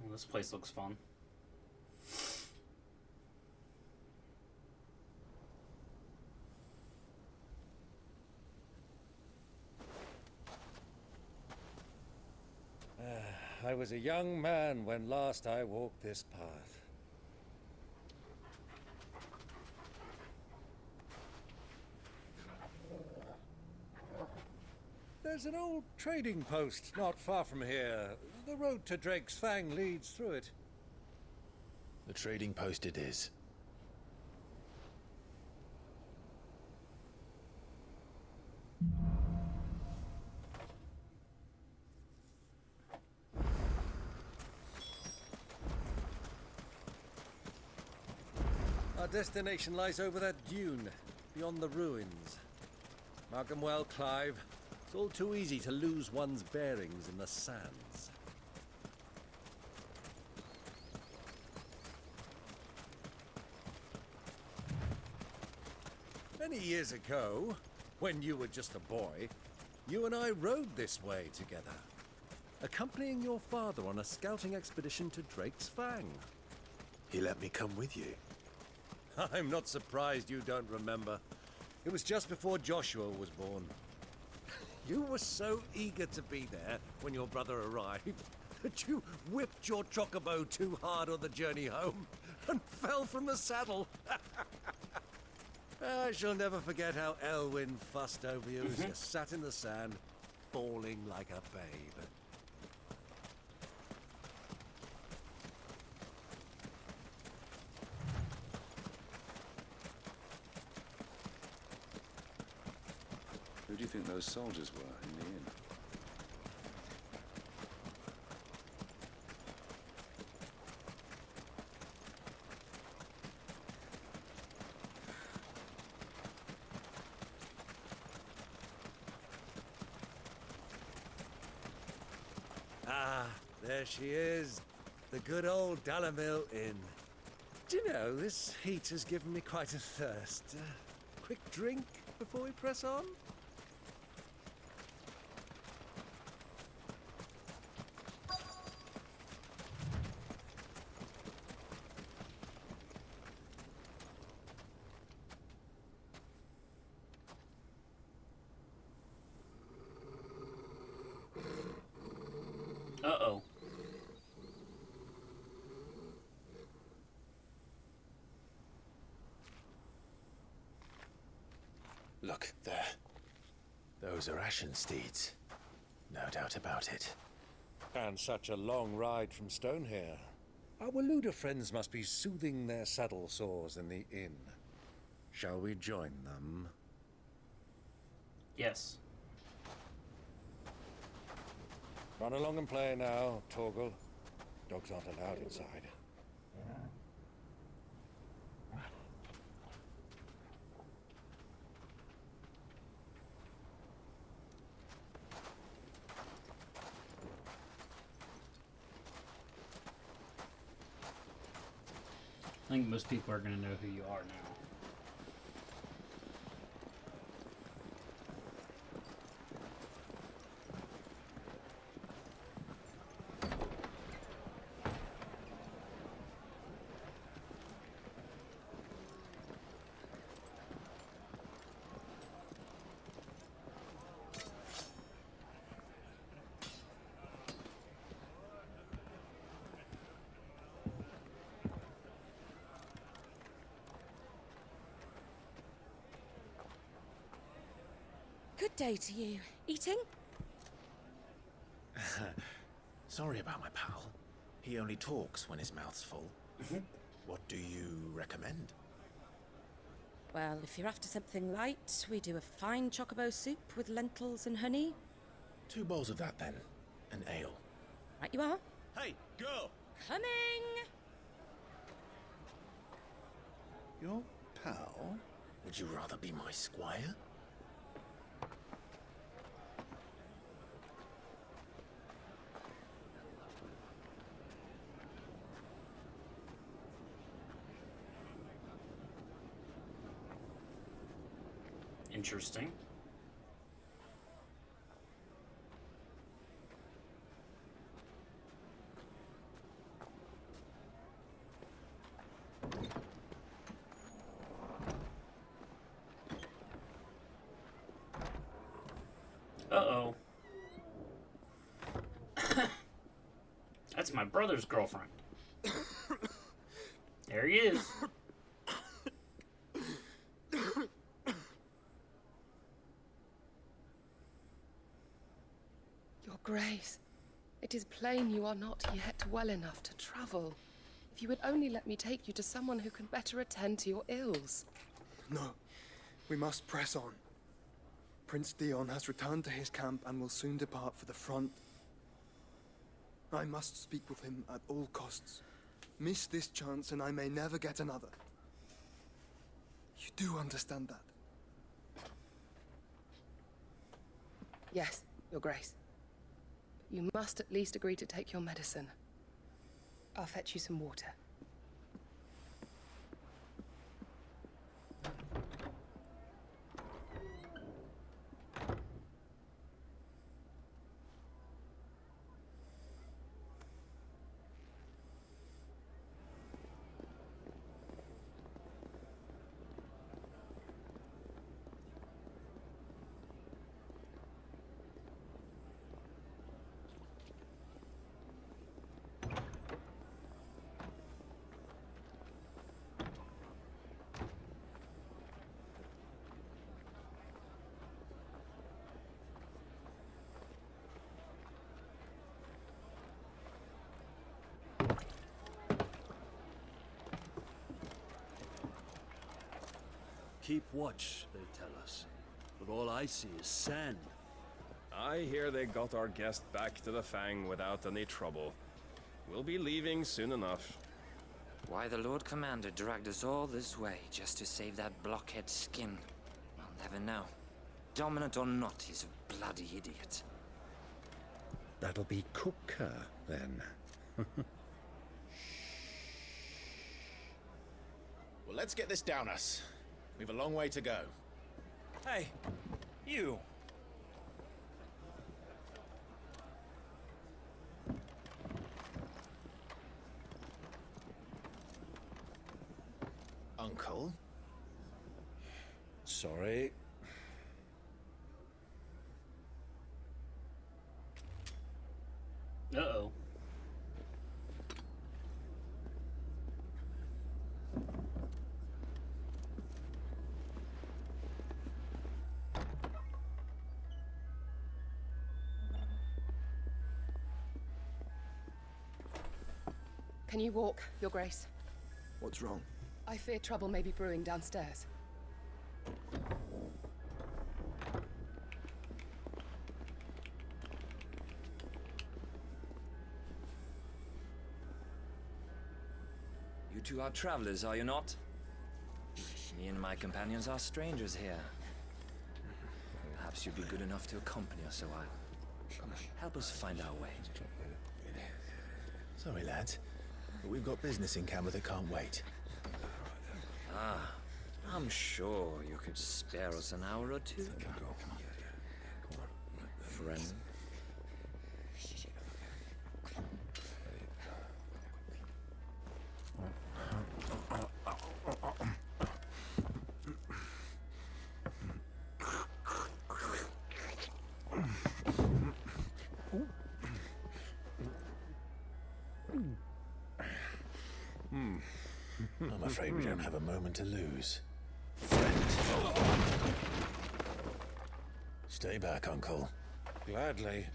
Speaker 1: Well, this place looks fun.
Speaker 12: I was a young man when last I walked this path. There's an old trading post not far from here. The road to Drake's Fang leads through it.
Speaker 14: The trading post it is.
Speaker 12: Our destination lies over that dune, beyond the ruins. Mark 'em well, Clive. It's all too easy to lose one's bearings in the sands. Many years ago, when you were just a boy, you and I rode this way together, accompanying your father on a scouting expedition to Drake's Fang.
Speaker 10: He let me come with you.
Speaker 12: I'm not surprised you don't remember. It was just before Joshua was born. You were so eager to be there when your brother arrived that you whipped your chocobo too hard on the journey home and fell from the saddle. I shall never forget how Elwyn fussed over you as you sat in the sand, bawling like a babe.
Speaker 4: Who do you think those soldiers were in the inn?
Speaker 12: Ah, there she is. The good old Dalamil Inn. Do you know, this heat has given me quite a thirst. Quick drink before we press on?
Speaker 1: Uh-oh.
Speaker 14: Look, there. Those are Ashen steeds. No doubt about it.
Speaker 12: And such a long ride from Stonehair. Our Waluda friends must be soothing their saddle sores in the inn. Shall we join them?
Speaker 1: Yes.
Speaker 12: Run along and play now, Torgal. Dogs aren't allowed inside.
Speaker 1: I think most people are going to know who you are now.
Speaker 18: Good day to you. Eating?
Speaker 14: Sorry about my pal. He only talks when his mouth's full. What do you recommend?
Speaker 18: Well, if you're after something light, we do a fine chocobo soup with lentils and honey.
Speaker 14: 2 bowls of that, then. An ale.
Speaker 18: Right you are.
Speaker 14: Hey, girl!
Speaker 18: Coming!
Speaker 14: Your pal? Would you rather be my squire?
Speaker 1: Interesting. Uh-oh. That's my brother's girlfriend. There he is.
Speaker 16: Your Grace, it is plain you are not yet well enough to travel. If you would only let me take you to someone who can better attend to your ills.
Speaker 20: No, we must press on. Prince Dion has returned to his camp and will soon depart for the front. I must speak with him at all costs. Miss this chance and I may never get another. You do understand that?
Speaker 16: Yes, Your Grace. But you must at least agree to take your medicine. I'll fetch you some water.
Speaker 10: Keep watch, they tell us. But all I see is sand.
Speaker 21: I hear they got our guest back to the Fang without any trouble. We'll be leaving soon enough.
Speaker 22: Why the Lord Commander dragged us all this way just to save that blockhead skin, I'll never know. Dominant or not, he's a bloody idiot.
Speaker 11: That'll be Cooker, then.
Speaker 14: Well, let's get this down us. We've a long way to go.
Speaker 2: Hey, you!
Speaker 14: Uncle?
Speaker 15: Sorry.
Speaker 1: Uh-oh.
Speaker 16: Can you walk, Your Grace?
Speaker 20: What's wrong?
Speaker 16: I fear trouble may be brewing downstairs.
Speaker 22: You two are travelers, are you not? Me and my companions are strangers here. Perhaps you'd be good enough to accompany us a while. Help us find our way.
Speaker 14: Sorry, lads, but we've got business in camera that can't wait.
Speaker 22: Ah, I'm sure you could spare us an hour or two. Friend.
Speaker 14: I'm afraid we don't have a moment to lose. Stay back, Uncle.
Speaker 15: Gladly.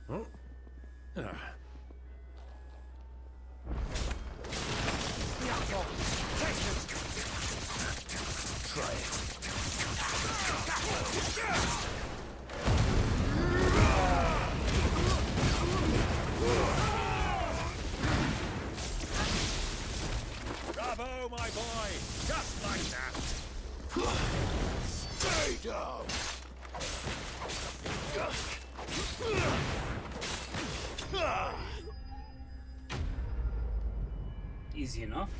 Speaker 10: Huh?
Speaker 12: my boy! Just like that!
Speaker 10: Stay down!
Speaker 1: Easy enough.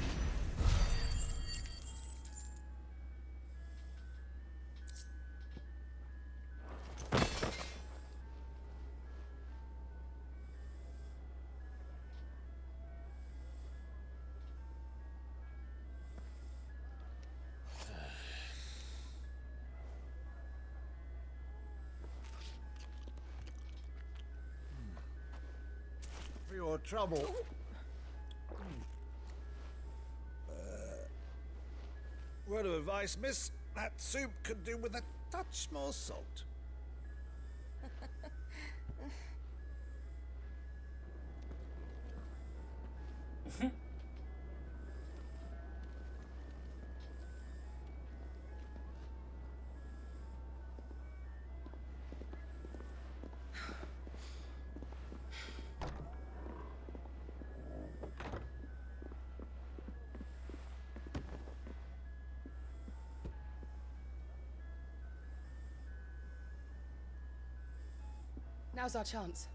Speaker 15: For your trouble. Word of advice, miss. That soup could do with a touch more salt.
Speaker 16: Now's our chance.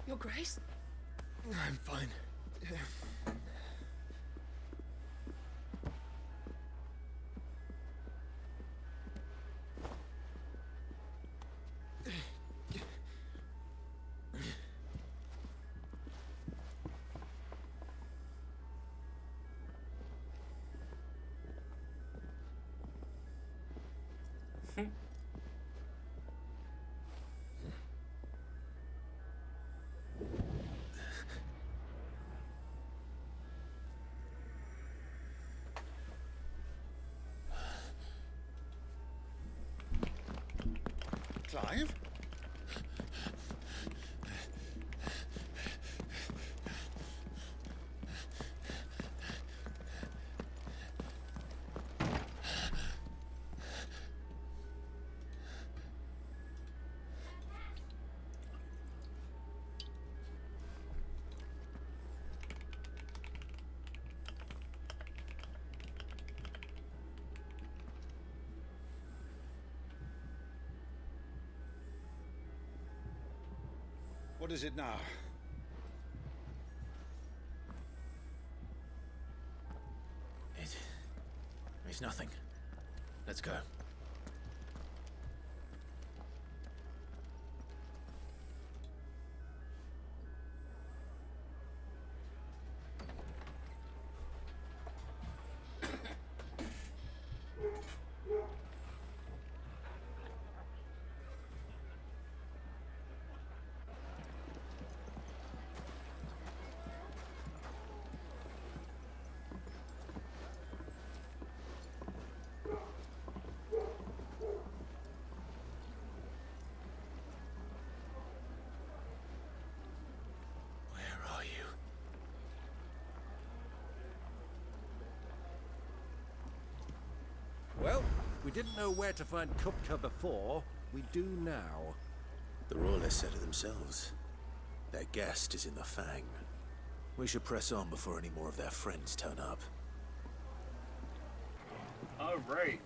Speaker 16: Your Grace?
Speaker 20: I'm fine.
Speaker 15: Clive? What is it now?
Speaker 14: It's nothing. Let's go.
Speaker 12: Well, we didn't know where to find Kupka before. We do now.
Speaker 14: The Royalists said it themselves. Their guest is in the Fang. We should press on before any more of their friends turn up.
Speaker 1: Alright.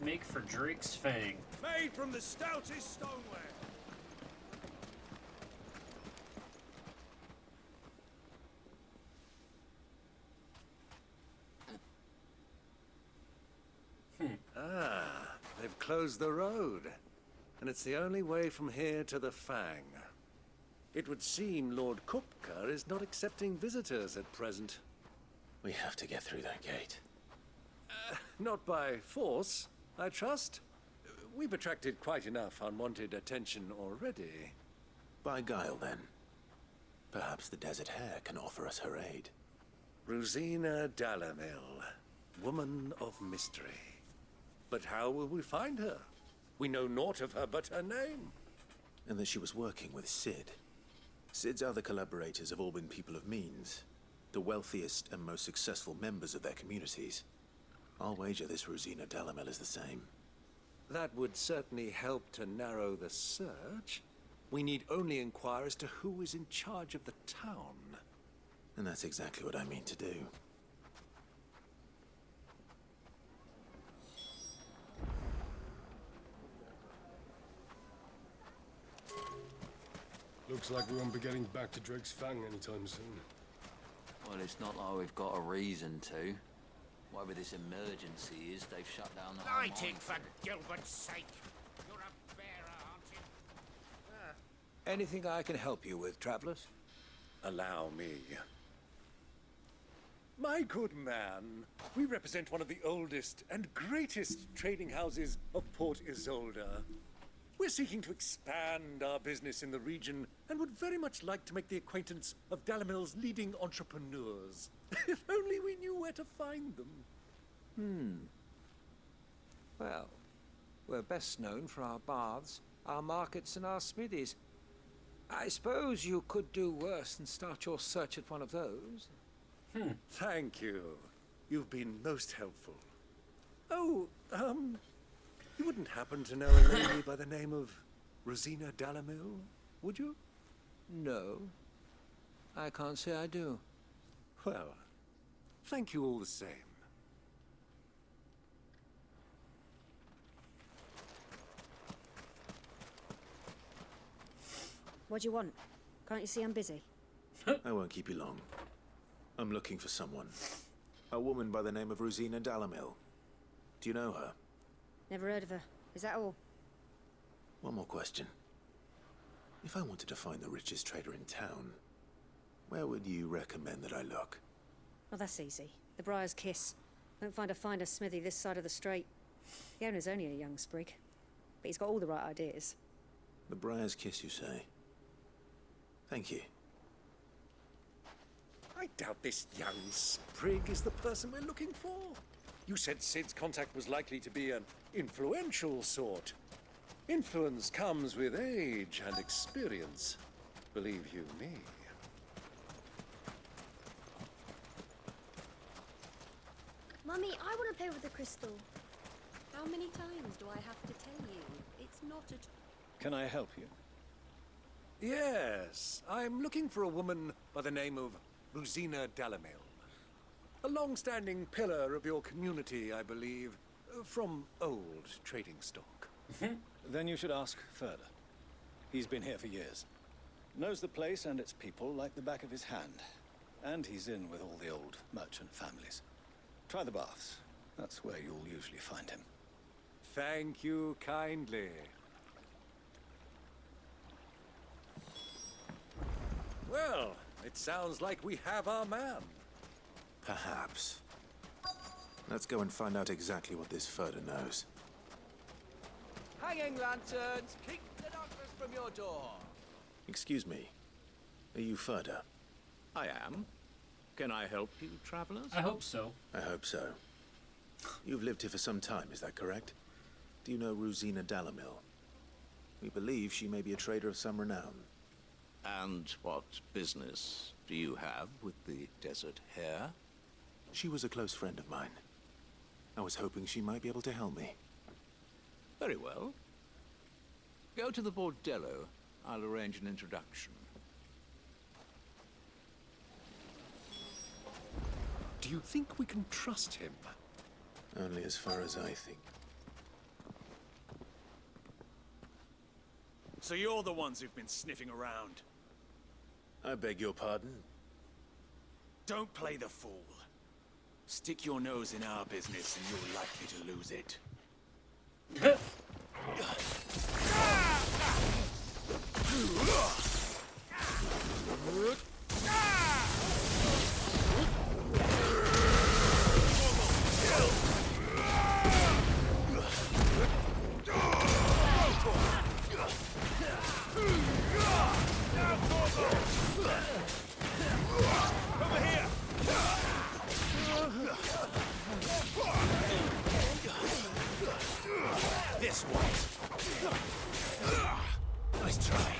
Speaker 1: Make for Drake's Fang.
Speaker 12: Made from the stoutest stoneware. They've closed the road, and it's the only way from here to the Fang. It would seem Lord Kupka is not accepting visitors at present.
Speaker 14: We have to get through that gate.
Speaker 12: Not by force, I trust. We've attracted quite enough unwanted attention already.
Speaker 14: By guile, then. Perhaps the Desert Hare can offer us her aid.
Speaker 12: Rosina Dalamil, woman of mystery. But how will we find her? We know naught of her but her name.
Speaker 14: And that she was working with Sid. Sid's other collaborators have all been people of means. The wealthiest and most successful members of their communities. I'll wager this Rosina Dalamel is the same.
Speaker 12: That would certainly help to narrow the search. We need only inquire as to who is in charge of the town.
Speaker 14: And that's exactly what I mean to do.
Speaker 7: Looks like we won't be getting back to Drake's Fang anytime soon.
Speaker 9: Well, it's not like we've got a reason to. Whatever this emergency is, they've shut down the whole
Speaker 13: Lighting,
Speaker 9: mine.
Speaker 13: for Gilbert's sake! You're a bearer, aren't you?
Speaker 12: Anything I can help you with, travelers? Allow me. My good man, we represent one of the oldest and greatest trading houses of Port Isolde. We're seeking to expand our business in the region and would very much like to make the acquaintance of Dalamil's leading entrepreneurs. If only we knew where to find them.
Speaker 17: Well, we're best known for our baths, our markets, and our smithies. I suppose you could do worse than start your search at one of those.
Speaker 12: Thank you. You've been most helpful. Oh, you wouldn't happen to know a lady by the name of Rosina Dalamil, would you?
Speaker 17: No, I can't say I do.
Speaker 12: Well, thank you all the same.
Speaker 18: What do you want? Can't you see I'm busy?
Speaker 14: I won't keep you long. I'm looking for someone. A woman by the name of Rosina Dalamil. Do you know her?
Speaker 18: Never heard of her. Is that all?
Speaker 14: One more question. If I wanted to find the richest trader in town, where would you recommend that I look?
Speaker 18: Oh, that's easy. The Briar's Kiss. Won't find a finer smithy this side of the strait. The owner's only a young sprig, but he's got all the right ideas.
Speaker 14: The Briar's Kiss, you say? Thank you.
Speaker 12: I doubt this young sprig is the person we're looking for. You said Sid's contact was likely to be an influential sort. Influence comes with age and experience, believe you me.
Speaker 25: Mummy, I want to play with the crystal. How many times do I have to tell you? It's not a...
Speaker 12: Can I help you? Yes, I'm looking for a woman by the name of Rosina Dalamil. A long-standing pillar of your community, I believe, from old trading stock.
Speaker 26: Then you should ask further. He's been here for years. Knows the place and its people like the back of his hand. And he's in with all the old merchant families. Try the baths. That's where you'll usually find him.
Speaker 12: Thank you kindly. Well, it sounds like we have our man.
Speaker 14: Perhaps. Let's go and find out exactly what this Furder knows.
Speaker 17: Hanging lanterns, keep the darkness from your door.
Speaker 14: Excuse me. Are you Furder?
Speaker 27: I am. Can I help you, travelers?
Speaker 1: I hope so.
Speaker 14: I hope so. You've lived here for some time, is that correct? Do you know Rosina Dalamil? We believe she may be a trader of some renown.
Speaker 27: And what business do you have with the desert hare?
Speaker 14: She was a close friend of mine. I was hoping she might be able to help me.
Speaker 27: Very well. Go to the bordello. I'll arrange an introduction.
Speaker 12: Do you think we can trust him?
Speaker 14: Only as far as I think.
Speaker 28: So you're the ones who've been sniffing around?
Speaker 14: I beg your pardon?
Speaker 28: Don't play the fool. Stick your nose in our business and you're likely to lose it. Over here! This way. Nice try.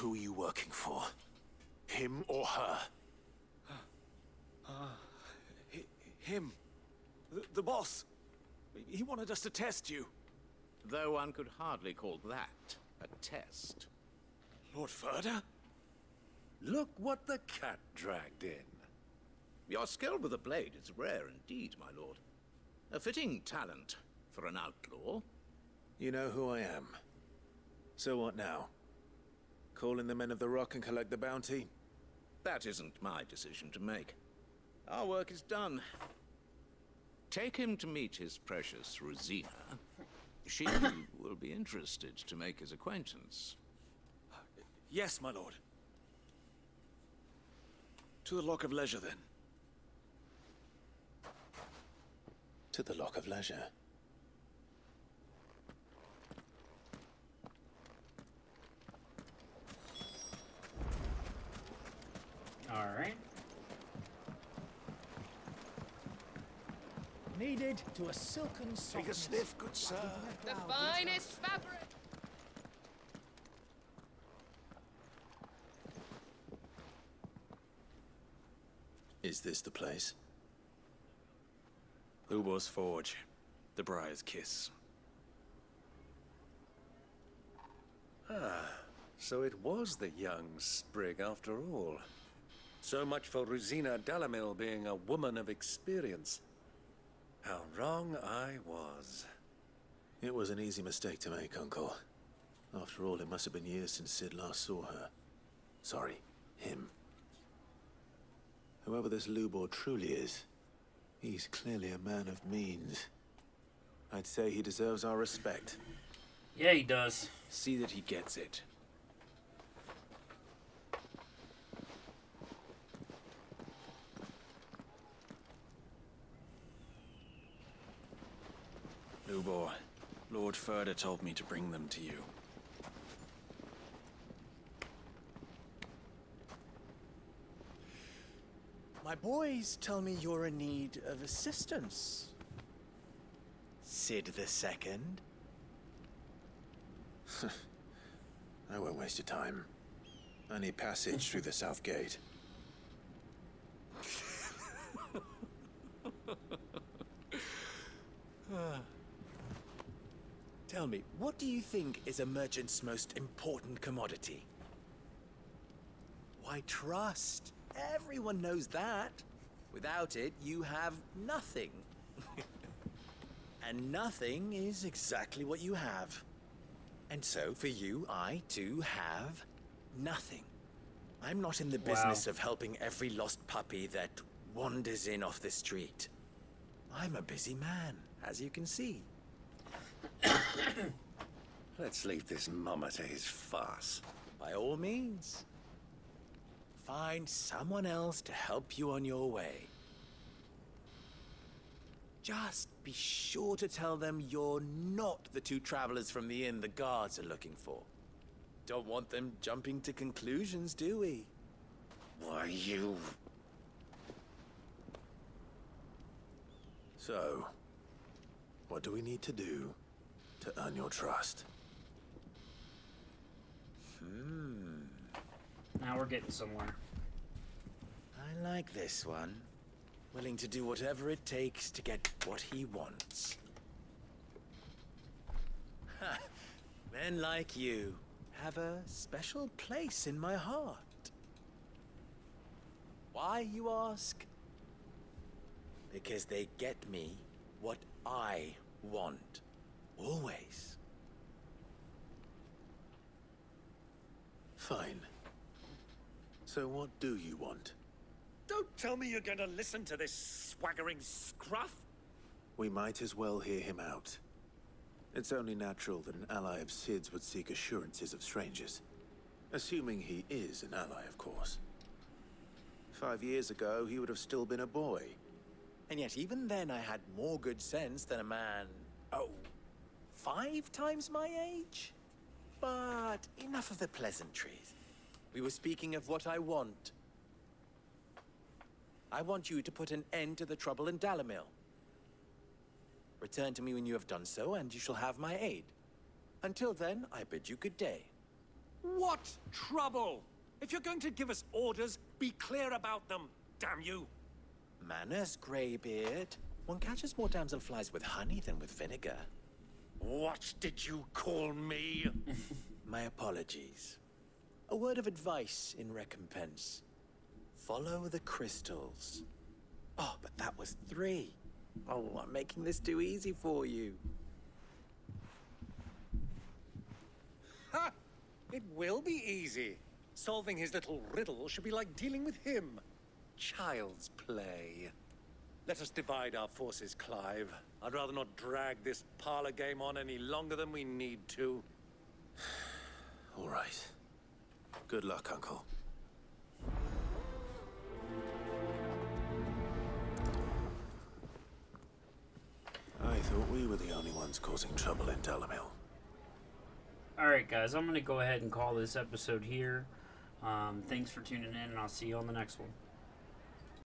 Speaker 27: Who are you working for? Him or her?
Speaker 28: Him. The boss. He wanted us to test you.
Speaker 27: Though one could hardly call that a test.
Speaker 12: Lord Furder? Look what the cat dragged in.
Speaker 27: Your skill with the blade is rare indeed, my lord. A fitting talent for an outlaw.
Speaker 14: You know who I am. So what now? Call in the Men of the Rock and collect the bounty?
Speaker 27: That isn't my decision to make. Our work is done. Take him to meet his precious Rosina. She will be interested to make his acquaintance.
Speaker 28: Yes, my lord. To the Lock of Leisure, then.
Speaker 14: To the Lock of Leisure.
Speaker 1: All right.
Speaker 3: Kneaded to a silken softness.
Speaker 12: Take a sniff, good sir.
Speaker 16: The finest fabric.
Speaker 14: Is this the place?
Speaker 28: Lubor's Forge. The Briar's Kiss.
Speaker 12: So it was the young sprig after all. So much for Rosina Dalamil being a woman of experience. How wrong I was.
Speaker 14: It was an easy mistake to make, Uncle. After all, it must have been years since Sid last saw her. Sorry, him. Whoever this Lubor truly is, he's clearly a man of means. I'd say he deserves our respect.
Speaker 1: Yeah, he does.
Speaker 28: See that he gets it. Lubor, Lord Furder told me to bring them to you.
Speaker 3: My boys tell me you're in need of assistance. Sid the Second.
Speaker 14: I won't waste your time. I need passage through the south gate.
Speaker 3: Tell me, what do you think is a merchant's most important commodity? Why, trust. Everyone knows that. Without it, you have nothing. And nothing is exactly what you have. And so, for you, I, too, have nothing. I'm not in the business of helping every lost puppy that wanders in off the street. I'm a busy man, as you can see.
Speaker 12: Let's leave this mama to his farce.
Speaker 3: By all means. Find someone else to help you on your way. Just be sure to tell them you're not the two travelers from the inn the guards are looking for. Don't want them jumping to conclusions, do we?
Speaker 12: Why, you...
Speaker 14: So, what do we need to do to earn your trust?
Speaker 1: Now we're getting somewhere.
Speaker 3: I like this one. Willing to do whatever it takes to get what he wants. Ha! Men like you have a special place in my heart. Why, you ask? Because they get me what I want. Always.
Speaker 14: Fine. So what do you want?
Speaker 12: Don't tell me you're going to listen to this swaggering scruff.
Speaker 14: We might as well hear him out. It's only natural that an ally of Sid's would seek assurances of strangers. Assuming he is an ally, of course. 5 years ago, he would have still been a boy.
Speaker 3: And yet even then I had more good sense than a man, 5 times my age? But enough of the pleasantries. We were speaking of what I want. I want you to put an end to the trouble in Dalamil. Return to me when you have done so, and you shall have my aid. Until then, I bid you good day.
Speaker 12: What trouble? If you're going to give us orders, be clear about them, damn you.
Speaker 3: Manners, Greybeard. One catches more damselflies with honey than with vinegar.
Speaker 12: What did you call me?
Speaker 3: My apologies. A word of advice in recompense. Follow the crystals. Oh, but that was 3. Oh, I'm making this too easy for you.
Speaker 12: Ha! It will be easy. Solving his little riddle should be like dealing with him. Child's play. Let us divide our forces, Clive. I'd rather not drag this parlor game on any longer than we need to.
Speaker 14: All right. Good luck, Uncle. I thought we were the only ones causing trouble in Dalamil.
Speaker 1: Alright guys, I'm going to go ahead and call this episode here. Thanks for tuning in, and I'll see you on the next one.